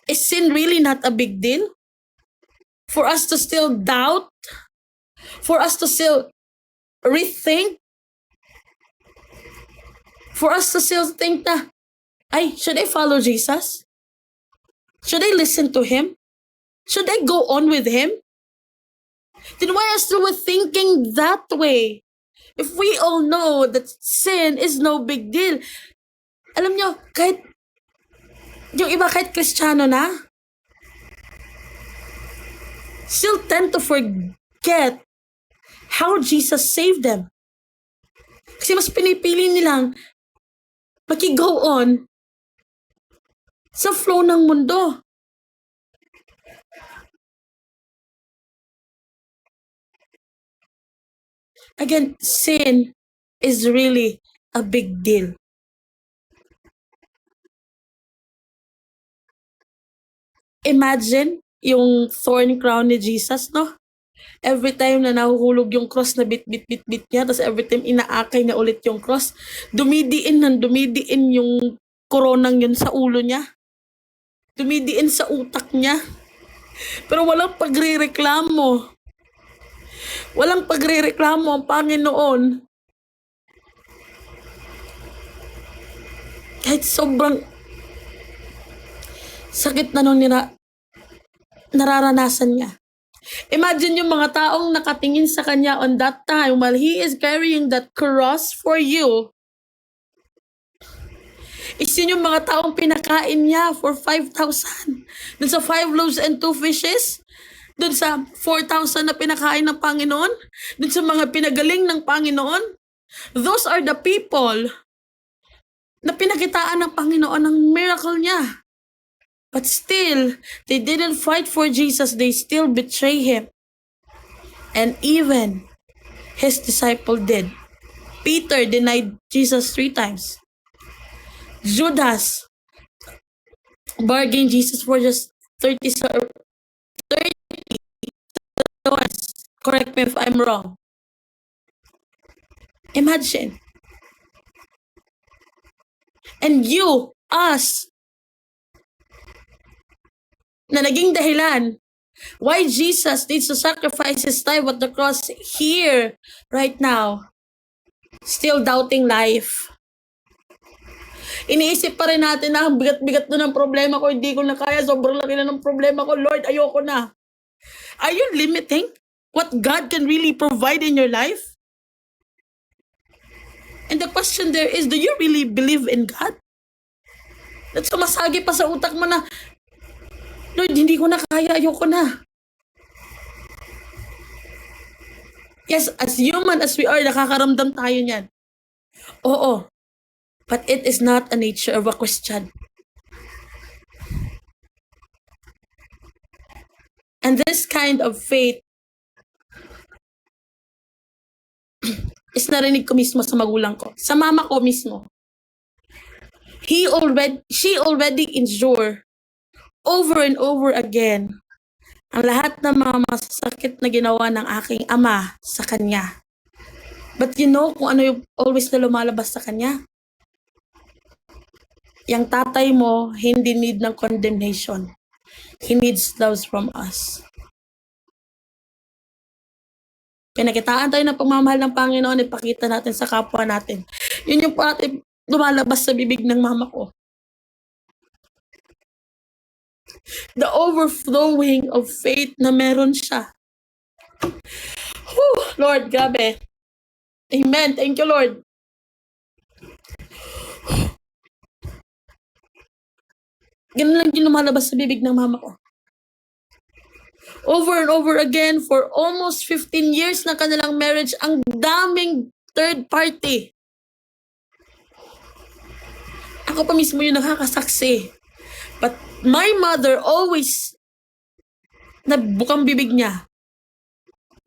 Is sin really not a big deal? For us to still doubt? For us to still rethink? For us to still think na, should I follow Jesus? Should I listen to Him? Should I go on with Him? Then why are we thinking that way? If we all know that sin is no big deal. Alam nyo, kahit yung iba kahit Kristiyano na, still tend to forget how Jesus saved them. Kasi mas pinipili nilang maki-go on sa flow ng mundo. Again, sin is really a big deal. Imagine yung thorn crown ni Jesus, no? Every time na nahuhulog yung cross na bit niya, tapos every time inaakay niya ulit yung cross, dumidiin yung koronang yun sa ulo niya. Dumidiin sa utak niya. Pero walang pagrereklamo. Walang pagrereklamo ang Panginoon. Kahit sobrang sakit na nung nararanasan niya. Imagine yung mga taong nakatingin sa kanya on that time while he is carrying that cross for you. Isin yung mga taong pinakain niya for 5,000. Dun sa 5 loaves and 2 fishes. Dun sa 4,000 na pinakain ng Panginoon. Dun sa mga pinagaling ng Panginoon. Those are the people na pinakitaan ng Panginoon ng miracle niya. But still, they didn't fight for Jesus. They still betray Him. And even His disciple did. Peter denied Jesus 3 times. Judas bargained Jesus for just 30 dollars. Correct me if I'm wrong. Imagine. And you, us, na naging dahilan why Jesus needs to sacrifice His life at the cross here, right now, still doubting life. Iniisip pa rin natin na ang bigat-bigat na ng problema ko, hindi ko na kaya, sobrang laki na ng problema ko, Lord, ayoko na. Are you limiting what God can really provide in your life? And the question there is, do you really believe in God? At sumasagi pa sa utak mo na, Lord, hindi ko na kaya, ayoko na. Yes, as human as we are, nakakaramdam tayo niyan. Oo. But it is not a nature of a Christian. And this kind of faith is narinig ko mismo sa magulang ko. Sa mama ko mismo. She already endured over and over again ang lahat ng mga masasakit na ginawa ng aking ama sa kanya. But you know kung ano yung always na lumalabas sa kanya? Yang tatay mo hindi need ng condemnation. He needs love from us. Pinakitaan tayo ng pagmamahal ng Panginoon, ipakita natin sa kapwa natin. Yun yung parati lumalabas sa bibig ng mama ko. The overflowing of faith na meron siya. Whew, Lord, grabe. Amen. Thank you, Lord. Ganun lang yung lumalabas sa bibig ng mama ko. Over and over again, for almost 15 years na kanilang marriage, ang daming third party. Ako pa mismo yung nakakasaksi. But my mother always nabukang bibig niya.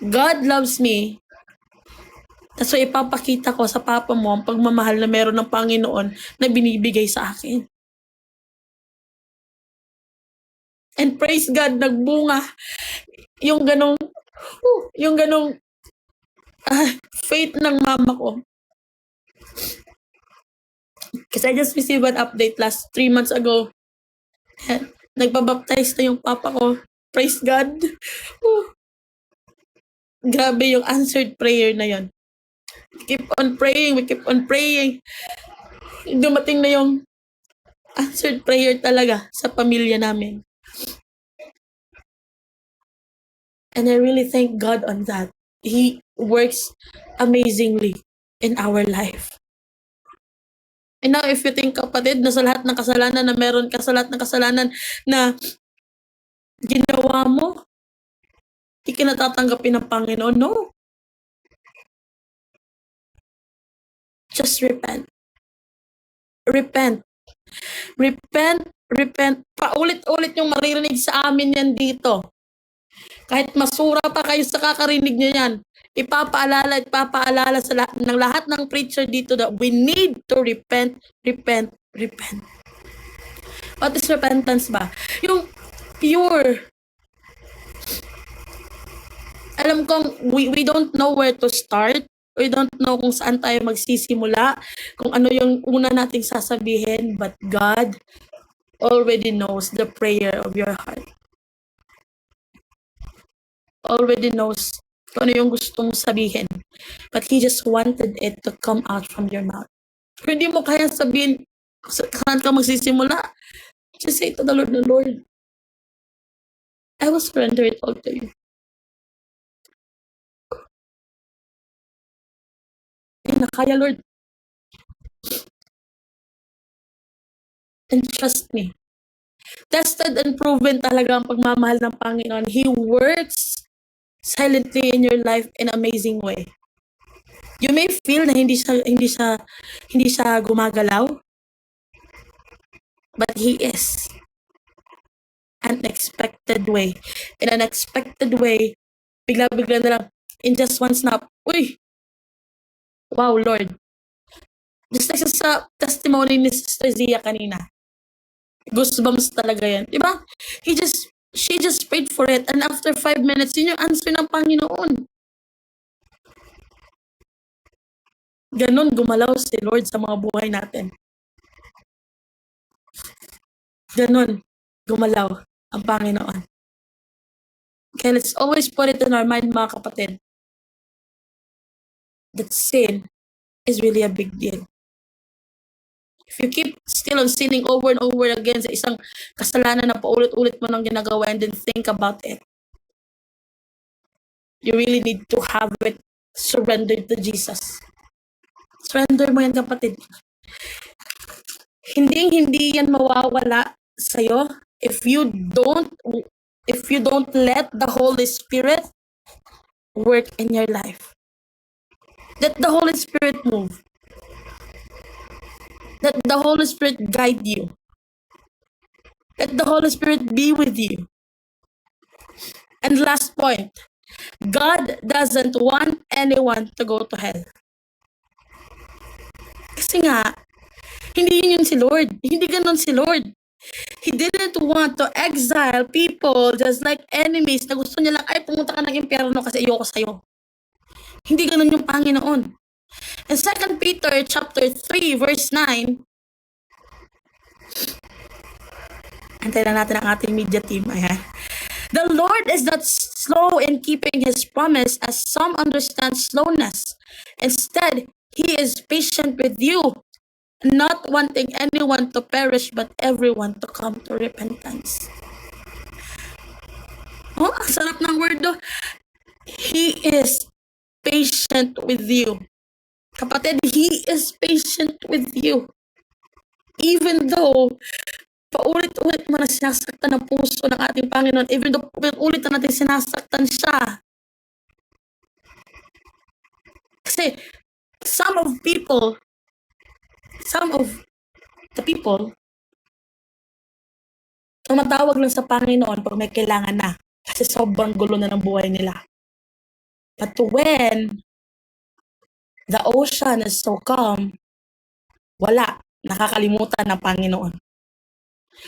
God loves me. So ipapakita ko sa papa mo ang pagmamahal na meron ng Panginoon na binibigay sa akin. And praise God, nagbunga yung ganong faith ng mama ko. Kasi I just received an update last 3 months ago. Nagpabaptize na yung papa ko. Praise God. Grabe yung answered prayer na yon. We keep on praying. Dumating na yung answered prayer talaga sa pamilya namin. And I really thank God on that. He works amazingly in our life. And now, if you think, kapatid, na sa lahat ng kasalanan na meron ka, sa lahat ng kasalanan na ginawa mo, hindi ka natatanggapin ng Panginoon. No. Just repent. Repent. Repent. Repent. Paulit-ulit yung maririnig sa amin yan dito. Kahit masura pa kayo sa kakarinig nyo yan, ipapaalala sa lahat ng preacher dito that we need to repent, repent, repent. What is repentance ba? Yung pure. Alam kong we don't know where to start. We don't know kung saan tayo magsisimula, kung ano yung una nating sasabihin, but God already knows the prayer of your heart. Already knows kung ano yung gusto mong sabihin. But He just wanted it to come out from your mouth. Kung hindi mo kaya sabihin saan ka magsisimula, just say to the Lord, I will surrender it all to you. Hindi na kaya, Lord. And trust me, tested and proven talaga ang pagmamahal ng Panginoon. He works silently in your life in an amazing way. You may feel na hindi siya gumagalaw, but He is. Unexpected way. In an unexpected way, bigla-bigla na lang, in just one snap, uy! Wow, Lord. Just like sa testimony ni Sister Zia kanina. Goosebumps talaga yan. Diba? She just prayed for it, and after 5 minutes, yun yung answer ng Panginoon. Ganon gumalaw si Lord sa mga buhay natin. Ganon gumalaw ang Panginoon. Okay, let's always put it in our mind, mga kapatid, that sin is really a big deal. If you keep still on sinning over and over again sa isang kasalanan na paulit-ulit mo nang ginagawa and then think about it, you really need to have it surrendered to Jesus. Surrender mo yan, kapatid. Hindi yan mawawala sa'yo if you don't let the Holy Spirit work in your life. Let the Holy Spirit move. Let the Holy Spirit guide you. Let the Holy Spirit be with you. And last point, God doesn't want anyone to go to hell. Kasi nga, hindi yun si Lord. Hindi ganon si Lord. He didn't want to exile people just like enemies na gusto niya lang, ay, pumunta ka ng impyerno kasi ayoko sa'yo. Hindi ganon yung Panginoon. In 2 Peter chapter 3 verse 9, antayin na natin ang ating media team. Ayan. The Lord is not slow in keeping His promise as some understand slowness. Instead, He is patient with you, not wanting anyone to perish but everyone to come to repentance. Oh, ang sarap ng word do. He is patient with you. Kapatid, He is patient with you. Even though paulit-ulit mo na sinasaktan ang puso ng ating Panginoon, even though paulit-ulit na natin sinasaktan siya. Kasi some of the people, tumatawag lang sa Panginoon pag may kailangan na. Kasi sobrang gulo na ng buhay nila. But when the ocean is so calm, wala. Nakakalimutan ng Panginoon.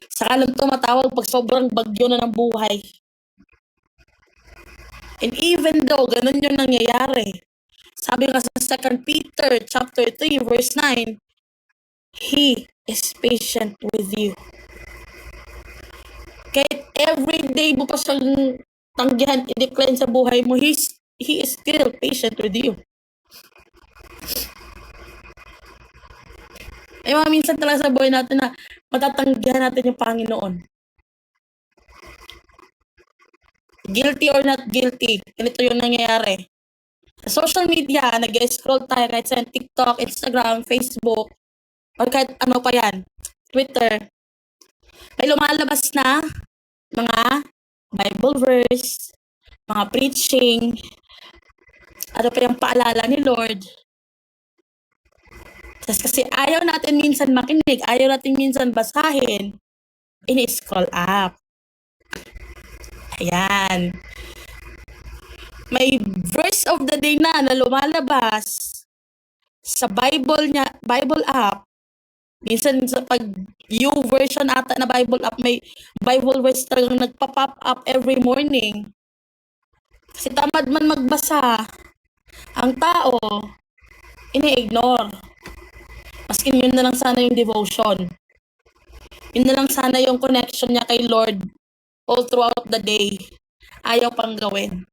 Saka lang tumatawag pag sobrang bagyo na ng buhay. And even though ganun yung nangyayari, sabi nga sa 2 Peter chapter 3 verse 9, He is patient with you. Kahit everyday mo pa siyang tanggihan, i-decline sa buhay mo, He is still patient with you. Ay mga minsan talaga sa buhay natin na matatanggihan natin yung Panginoon. Guilty or not guilty, ganito yung nangyayari. Sa social media, nag-scroll tayo kahit sa TikTok, Instagram, Facebook, or kahit ano pa yan, Twitter. May lumalabas na mga Bible verse, mga preaching, ano pa yung paalala ni Lord. Kasi ayaw natin minsan makinig, ayaw natin minsan basahin, ini-scroll up. Ayan. May verse of the day na lumalabas sa Bible app. Minsan sa pag version ata na Bible app, may Bible verse talagang nagpa-pop up every morning. Kasi tamad man magbasa, ang tao, ini-ignore. Maskin yun na lang sana yung devotion. Yun na lang sana yung connection niya kay Lord all throughout the day. Ayaw pang gawin.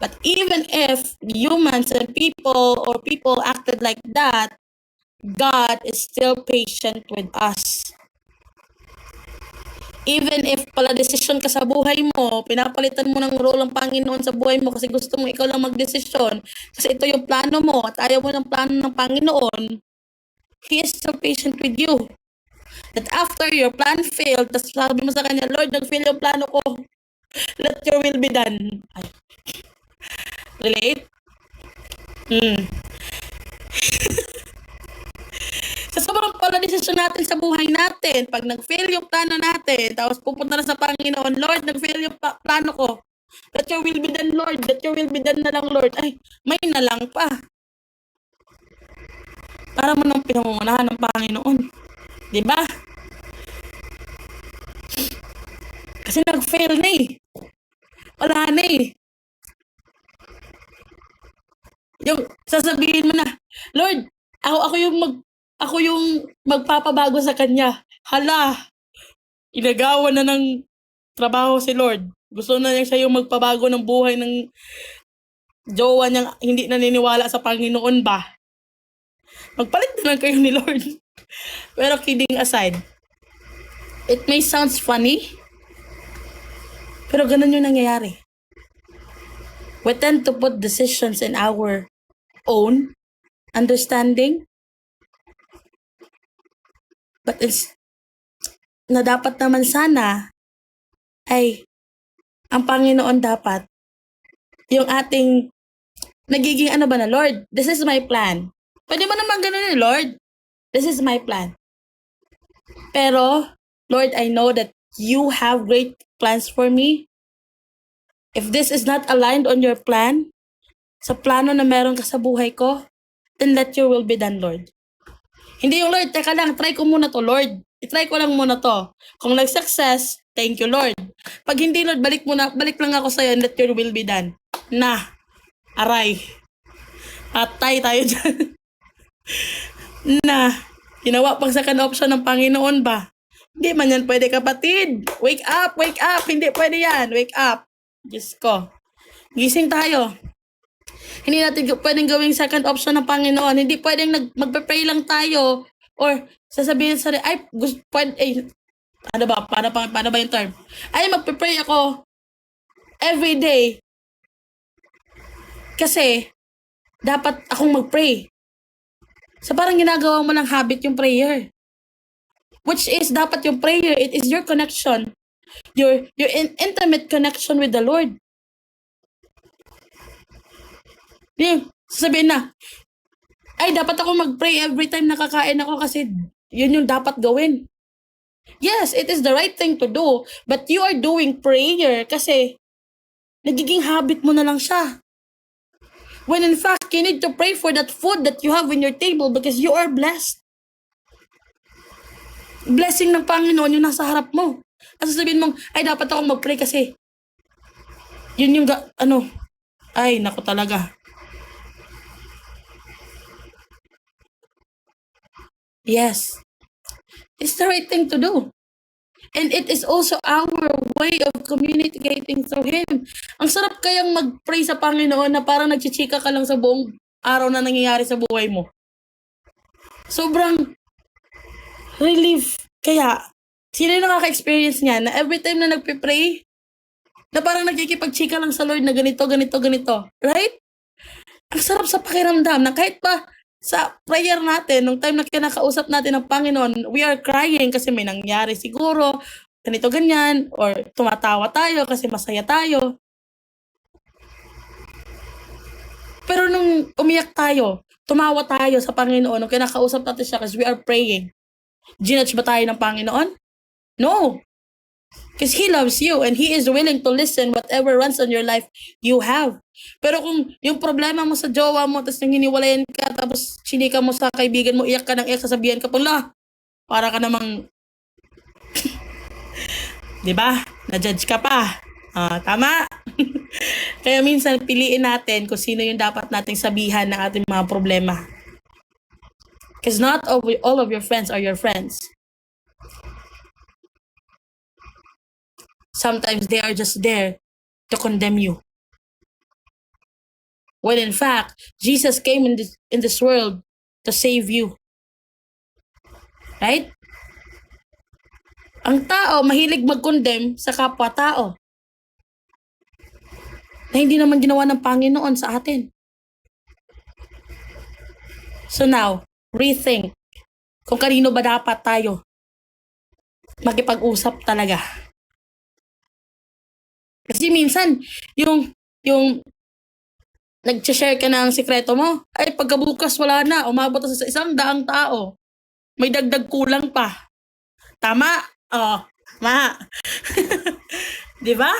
But even if humans and people acted like that, God is still patient with us. Even if pala desisyon ka sa buhay mo, pinapalitan mo ng role ng Panginoon sa buhay mo kasi gusto mo ikaw lang magdesisyon, kasi ito yung plano mo at ayaw mo ng plano ng Panginoon, He is still patient with you. That after your plan failed, tapos sabi mo sa Kanya, Lord, nag-fail yung plano ko. Let your will be done. Ay. Relate? Sa sobrang pala desisyon natin sa buhay natin, pag nag-fail yung plano natin, tapos pupunta na sa Panginoon, Lord, nag-fail yung plano ko. Let your will be done, Lord. Let your will be done na lang, Lord. Ay, may na lang pa. Para mo nang pinangungunahan ng Panginoon. Diba? Kasi nag-fail na eh. Wala na eh. Yung sasabihin mo na, Lord, ako yung magpapabago sa kanya. Hala, inagawa na ng trabaho si Lord. Gusto na niya siya yung magpabago ng buhay ng jowa niyang hindi naniniwala sa Panginoon ba? Magpalit na lang kayo ni Lord. Pero kidding aside, it may sounds funny, pero ganun yung nangyayari. We tend to put decisions in our own understanding, but it's na dapat naman sana ay ang Panginoon dapat yung ating nagiging ano ba na, Lord, this is my plan. Pwede mo naman ganun eh, Lord, this is my plan. Pero, Lord, I know that you have great plans for me. If this is not aligned on your plan, sa plano na meron ka sa buhay ko, then let your will be done, Lord. Hindi yung, Lord, teka lang, try ko muna to, Lord. I-try ko lang muna to. Kung nag-success, thank you, Lord. Pag hindi, Lord, balik lang ako sa'yo and let your will be done. Na, aray. Atay tayo dyan. Na, ginawa pang second option ng Panginoon ba? Hindi man yan pwede, kapatid. Wake up, wake up. Hindi pwede yan. Wake up. Diyos ko. Gising tayo. Hindi natin pwedeng gawing second option ng Panginoon. Hindi pwedeng magpe-pray lang tayo or sasabihin sa ay, ano ba? Paano ba yung term? Ay, magpe-pray ako every day. Kasi, dapat akong mag-pray. So, parang ginagawa mo ng habit yung prayer. Which is, dapat yung prayer, it is your connection. Your intimate connection with the Lord. Sasabihin na, ay, dapat ako mag-pray every time nakakain ako kasi yun yung dapat gawin. Yes, it is the right thing to do, but you are doing prayer kasi nagiging habit mo na lang siya. When in fact, you need to pray for that food that you have in your table because you are blessed. Blessing ng Panginoon yung nasa harap mo. At sasabihin mong, ay, dapat akong mag-pray kasi yun yung, ay, naku talaga. Yes. It's the right thing to do. And it is also our way of communicating through Him. Ang sarap kayang mag-pray sa Panginoon na parang nagchichika ka lang sa buong araw na nangyayari sa buhay mo. Sobrang relief. Kaya, sino yung nakaka-experience niya na every time na nagpe-pray, Na parang nagkikipagchika lang sa Lord na ganito, ganito, ganito. Right? Ang sarap sa pakiramdam na kahit pa sa prayer natin, nung time na kinakausap natin ng Panginoon, we are crying kasi may nangyari siguro, ganito, ganyan, or tumatawa tayo kasi masaya tayo. Pero nung umiyak tayo, tumawa tayo sa Panginoon, nung kinakausap natin siya kasi we are praying, ginudge ba tayo ng Panginoon? No. Because He loves you and He is willing to listen whatever runs on your life you have. Pero kung yung problema mo sa jowa mo, tapos yung hiniwalayan ka, tapos chinika mo sa kaibigan mo, iyak ka ng iyak, sasabihan ka pang, para ka namang, di ba? Na-judge ka pa. Tama? Kaya minsan, piliin natin kung sino yung dapat nating sabihan ng ating mga problema. Because not all of your friends are your friends. Sometimes they are just there to condemn you. When in fact, Jesus came in this world to save you. Right? Ang tao, mahilig mag-condemn sa kapwa-tao. Na hindi naman ginawa ng Panginoon sa atin. So now, rethink kung kanino ba dapat tayo makipag-usap talaga. Kasi minsan, yung nag-share ka ng sikreto mo, ay pagkabukas wala na, umabot sa 100 tao. May dagdag kulang pa. Tama? Tama. Di ba?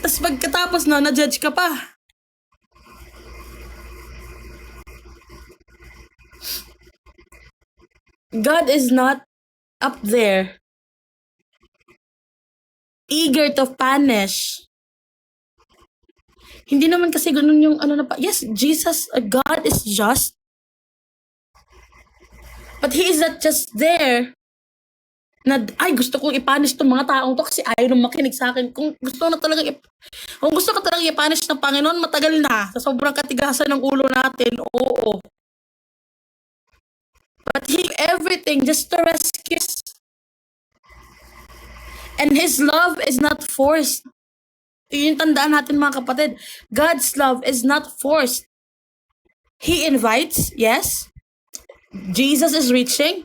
Tapos pagkatapos na-judge ka pa. God is not up there eager to punish. Hindi naman kasi ganun yung yes, Jesus, God is just. But He is not just there na, gusto kong i-punish tong mga taong to kasi ayaw nang makinig sa akin. Kung gusto ka talagang i-punish ng Panginoon, matagal na. Sa sobrang katigasan ng ulo natin, oo. But He everything just to rescue us. And His love is not forced. Yung tandaan natin mga kapatid. God's love is not forced. He invites, yes. Jesus is reaching.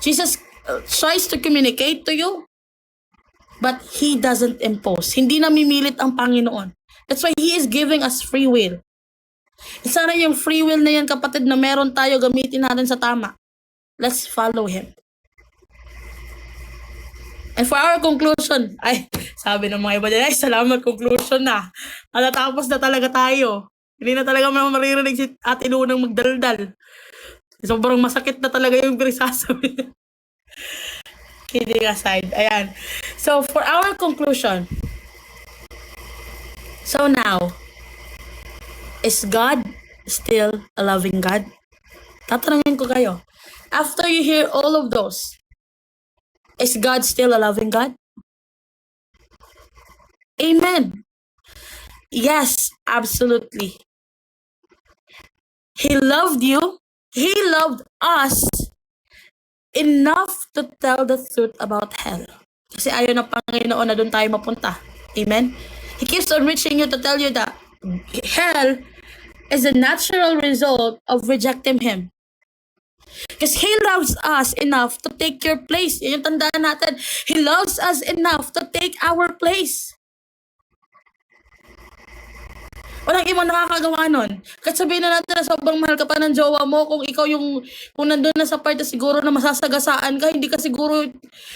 Jesus tries to communicate to you. But He doesn't impose. Hindi namimilit ang Panginoon. That's why He is giving us free will. Sana yung free will na yan kapatid na meron tayo, gamitin natin sa tama. Let's follow Him. And for our conclusion, sabi ng mga iba dyan, salamat, conclusion na. Natapos na talaga tayo. Hindi na talaga maririnig si Ate Lunang magdaldal. Sobrang masakit na talaga yung sasabi. Kidding aside. Ayan. So, for our conclusion, so now, is God still a loving God? Tatanungin ko kayo. After you hear all of those, is God still a loving God? Amen. Yes, absolutely. He loved you. He loved us enough to tell the truth about hell. Kasi ayaw ng Panginoon na doon tayo mapunta. Amen? He keeps on reaching you to tell you that hell is a natural result of rejecting Him. Because He loves us enough to take your place. Yun yung tandaan natin. He loves us enough to take our place. Walang ibang nakakagawa nun. Kahit sabihin na natin na sobrang mahal ka pa ng jowa mo, kung nandun na sa part na siguro na masasagasaan ka, hindi ka siguro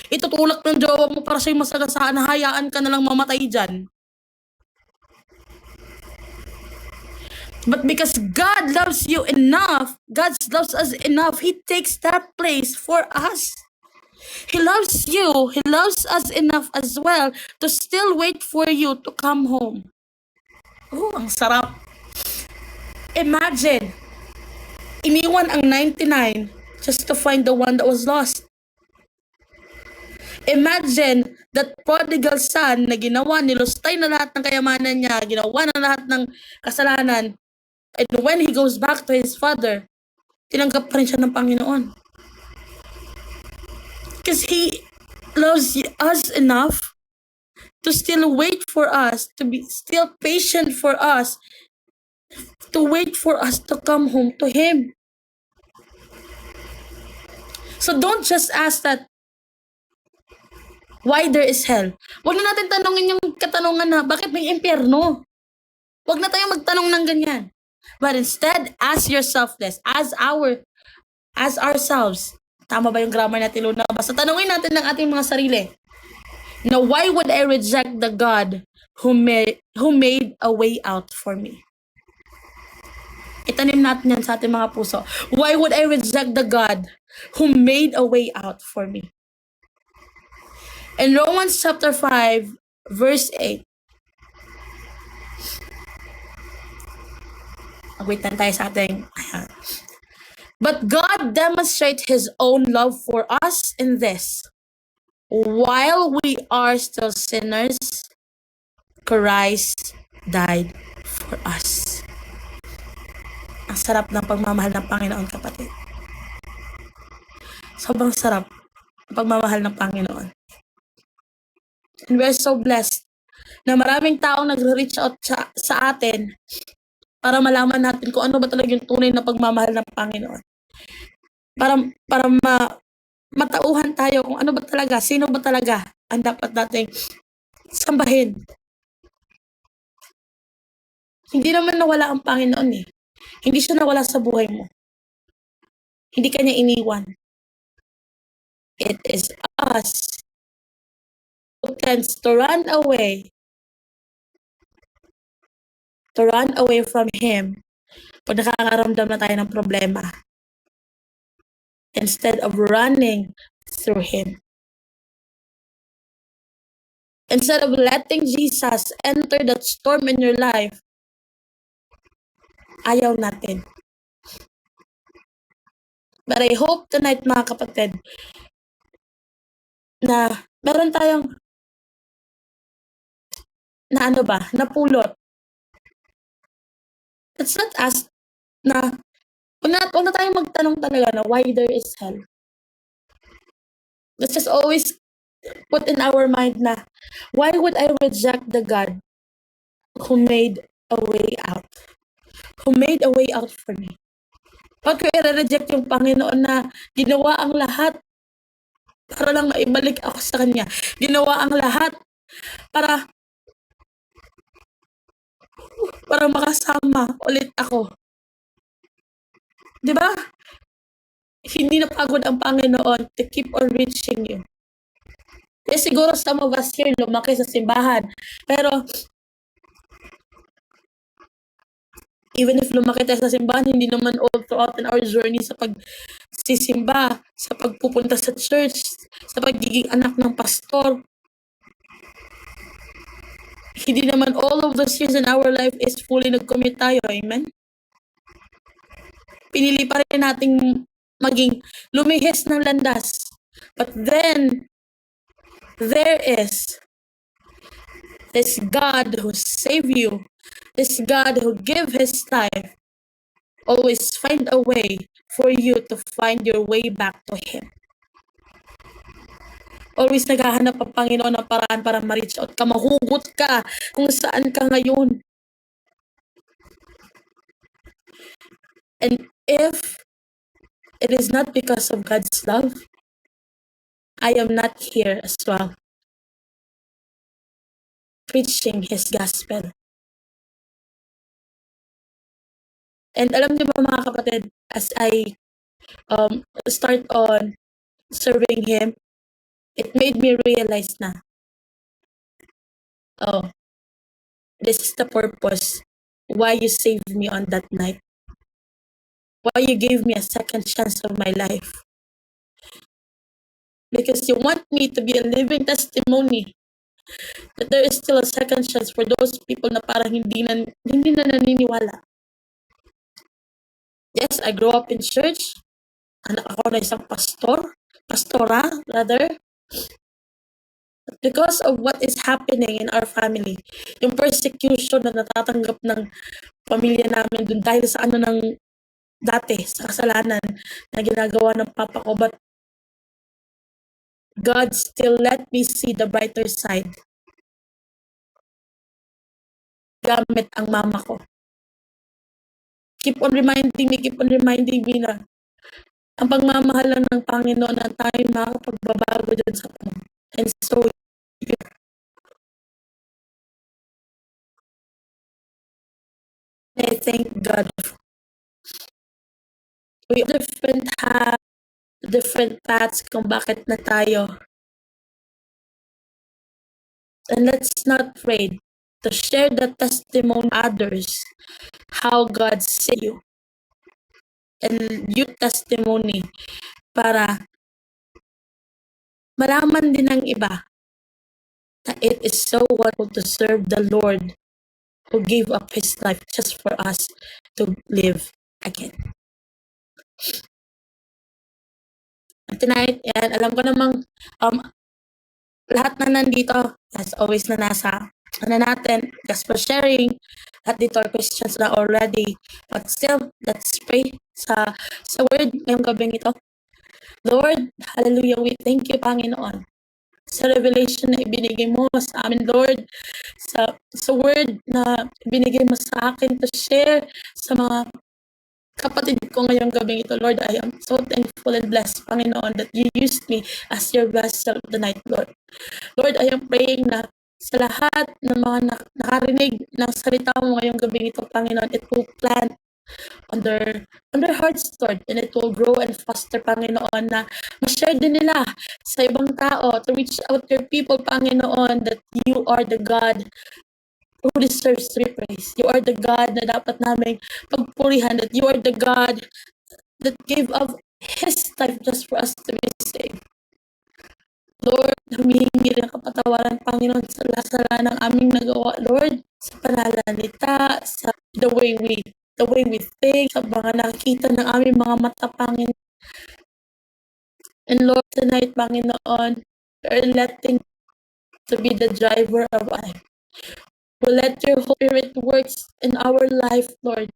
itutulak ng jowa mo para sa'yo masagasaan, hayaan ka na lang mamatay dyan. But because God loves you enough, God loves us enough, He takes that place for us. He loves you, He loves us enough as well to still wait for you to come home. Ang sarap. Imagine, iniwan ang 99 just to find the one that was lost. Imagine that prodigal son na ginawa, nilustay na lahat ng kayamanan niya, ginawa na lahat ng kasalanan, and when he goes back to his father, tinanggap pa rin siya ng Panginoon. Because He loves us enough to still wait for us, to be still patient for us, to wait for us to come home to Him. So don't just ask that, why there is hell? Huwag na natin tanongin yung katanungan na, bakit may impyerno? Huwag na tayong magtanong ng ganyan. But instead, ask yourself this, as ourselves. Tama ba yung grammar natin, Luna? Basta tanongin natin ng ating mga sarili. Now, why would I reject the God who made a way out for me? Itanim natin yan sa ating mga puso. Why would I reject the God who made a way out for me? In Romans chapter 5, verse 8. Wait lang tayo sa ating... But God demonstrates His own love for us in this. While we are still sinners, Christ died for us. Ang sarap ng pagmamahal ng Panginoon, kapatid. Sobrang sarap ng pagmamahal ng Panginoon. And we're so blessed na maraming taong nagre-reach out sa atin para malaman natin kung ano ba talaga yung tunay na pagmamahal ng Panginoon. Para matauhan tayo kung ano ba talaga, sino ba talaga ang dapat nating sambahin. Hindi naman nawala ang Panginoon eh. Hindi siya nawala sa buhay mo. Hindi ka niya iniwan. It is us who tends to run away from Him pag nakakaramdam na tayo ng problema. Instead of running through Him. Instead of letting Jesus enter that storm in your life, ayaw natin. But I hope tonight, mga kapatid, na meron tayong napulot. Let's not ask na huwag na tayong magtanong talaga na why there is hell. Let's just always put in our mind na, why would I reject the God who made a way out? Who made a way out for me? Bakit ko i-reject yung Panginoon na ginawa ang lahat para lang maibalik ako sa Kanya? Ginawa ang lahat para makasama ulit ako. Diba? Hindi napagod ang Panginoon to keep on reaching you. Kaya siguro some of us here lumaki sa simbahan. Pero, even if lumaki tayo sa simbahan, hindi naman all throughout in our journey sa pagsisimba, sa pagpupunta sa church, sa pagiging anak ng pastor. Hindi naman all of those years in our life is fully nag-commit tayo. Amen? Pinili pa rin nating maging lumihis ng landas. But then, there is this God who saved you, this God who gave His life, always find a way for you to find your way back to Him. Always naghahanap ang Panginoon ng paraan para ma-reach out ka, mahugot ka kung saan ka ngayon. And if it is not because of God's love, I am not here as well, preaching His gospel. And alam niyo ba, mga kapatid, as I start on serving Him, it made me realize na, this is the purpose why you saved me on that night. Why you gave me a second chance of my life. Because you want me to be a living testimony that there is still a second chance for those people na parang hindi na naniniwala. Yes, I grew up in church. Anak ako na isang pastora rather. But because of what is happening in our family, yung persecution na natatanggap ng pamilya namin dun dahil sa dati, sa kasalanan na ginagawa ng papa ko, but God still let me see the brighter side. gamit ang mama ko. Keep on reminding me na ang pagmamahal lang ng Panginoon na tayo makakapagbabago dyan sa Panginoon. And so, I thank God. We have different paths kung bakit na tayo. And let's not afraid to share the testimony of others, how God saved you. And your testimony para malaman din ng iba na it is so wonderful to serve the Lord who gave up His life just for us to live again. And tonight, and alam ko namang lahat na nandito, as always na nasa natin, just for sharing, at dito are Christians na already. But still, let's pray sa word ngayong gabing ito. Lord, hallelujah, we thank you, Panginoon, sa revelation na ibinigay mo sa amin, Lord, sa word na ibinigay mo sa akin to share sa mga kapatid ko ngayong gabing ito. Lord, I am so thankful and blessed, Panginoon, that you used me as your vessel of the night, Lord. Lord, I am praying na sa lahat ng mga nakarinig ng salita mo ngayong gabing ito, Panginoon, it will plant on their hearts, Lord, and it will grow and foster, Panginoon, na ma-share din nila sa ibang tao, to reach out your people, Panginoon, that you are the God who deserves to be praised. You are the God na dapat namin pagpurihan, that you are the God that gave up His life just for us to be saved. Lord, humihingi rin kapatawaran, Panginoon, sa lahat ng aming nagawa, Lord, sa pananalita, sa the way we think, sa mga nakikita ng aming mga mata, Panginoon. And Lord, tonight, Panginoon, we are letting to be the driver of life. We let your Holy Spirit works in our life, Lord.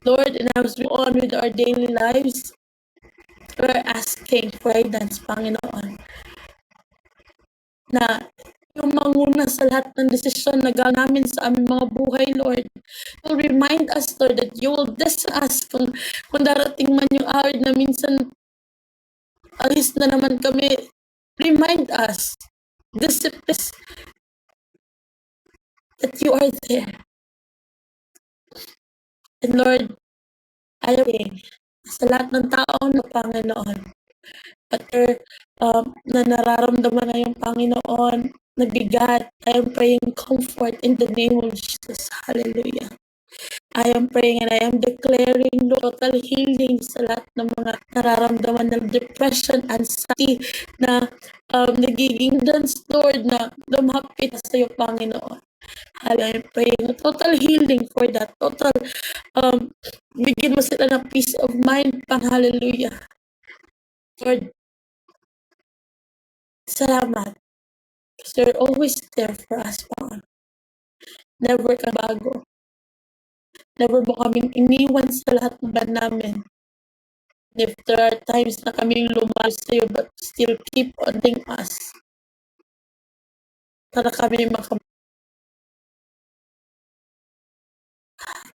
Lord, and as we go on with our daily lives, we are asking for guidance, Panginoon, na yung manguna sa lahat ng desisyon na gawin namin sa aming mga buhay, Lord. To remind us, Lord, that you will bless us kung darating man yung hour na minsan alis na naman kami. Remind us, discipline, that you are there. And Lord, I pray sa lahat ng tao na Panginoon, at na nararamdaman na yung Panginoon, na bigat, I am praying comfort in the name of Jesus. Hallelujah. I am praying and I am declaring total healing sa lahat ng mga nararamdaman ng depression, anxiety, na nagiging dance, Lord, na lumapit sa iyo, Panginoon. I am praying total healing for that. Total, bigyan mo sila ng peace of mind, pang hallelujah. Lord, salamat. Because you're always there for us, Panginoon. Never ka bago. Never mo kaming iniwan sa lahat ng plan namin. If there are times na kaming lumayo sa iyo, but still keep on doing us. Para kami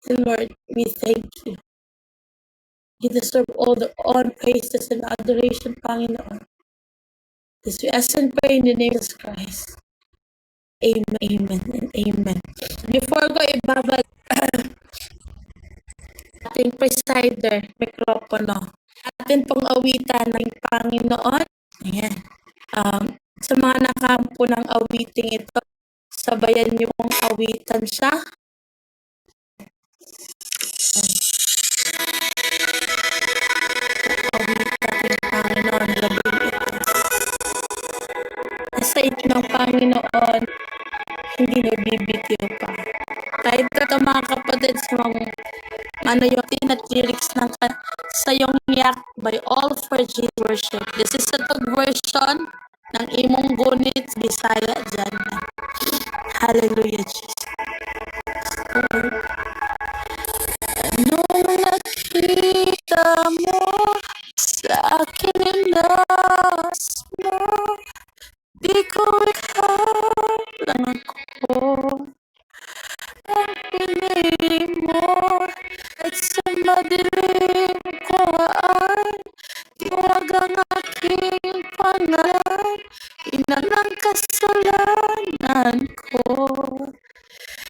Lord, we thank you. You deserve all the honor, praises, and adoration, Panginoon. This we ask and pray in the name of Jesus Christ. Amen, amen, and amen. Before ko ibabalik ating presider, mikropono, atin pong awitan ng Panginoon. Ayan. Sa mga nakampo ng awiting ito, sabayan niyo pong awitan siya. Awitan ng Panginoon, labing ito. Nasa inyo ng Panginoon, hindi nabibitiw pa. Kahit ka mga kapatid sa mga yung at lyrics ng Sayong Yak by All for Jesus Worship. This is a tug version ng imong gunit Bisaya dyan. Hallelujah, Jesus. Nung nakita mo sa akin ilas mo, di ko ikaw lang ako. Ang pangalan, inang ng kasalanan ko.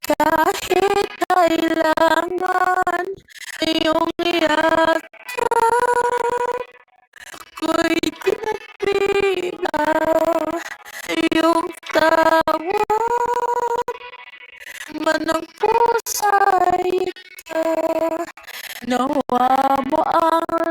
Kahit kailangan iyong iyakan, ko'y tinagpilaw. Iyong tawag, manang pusa'y ka. Nawa mo ang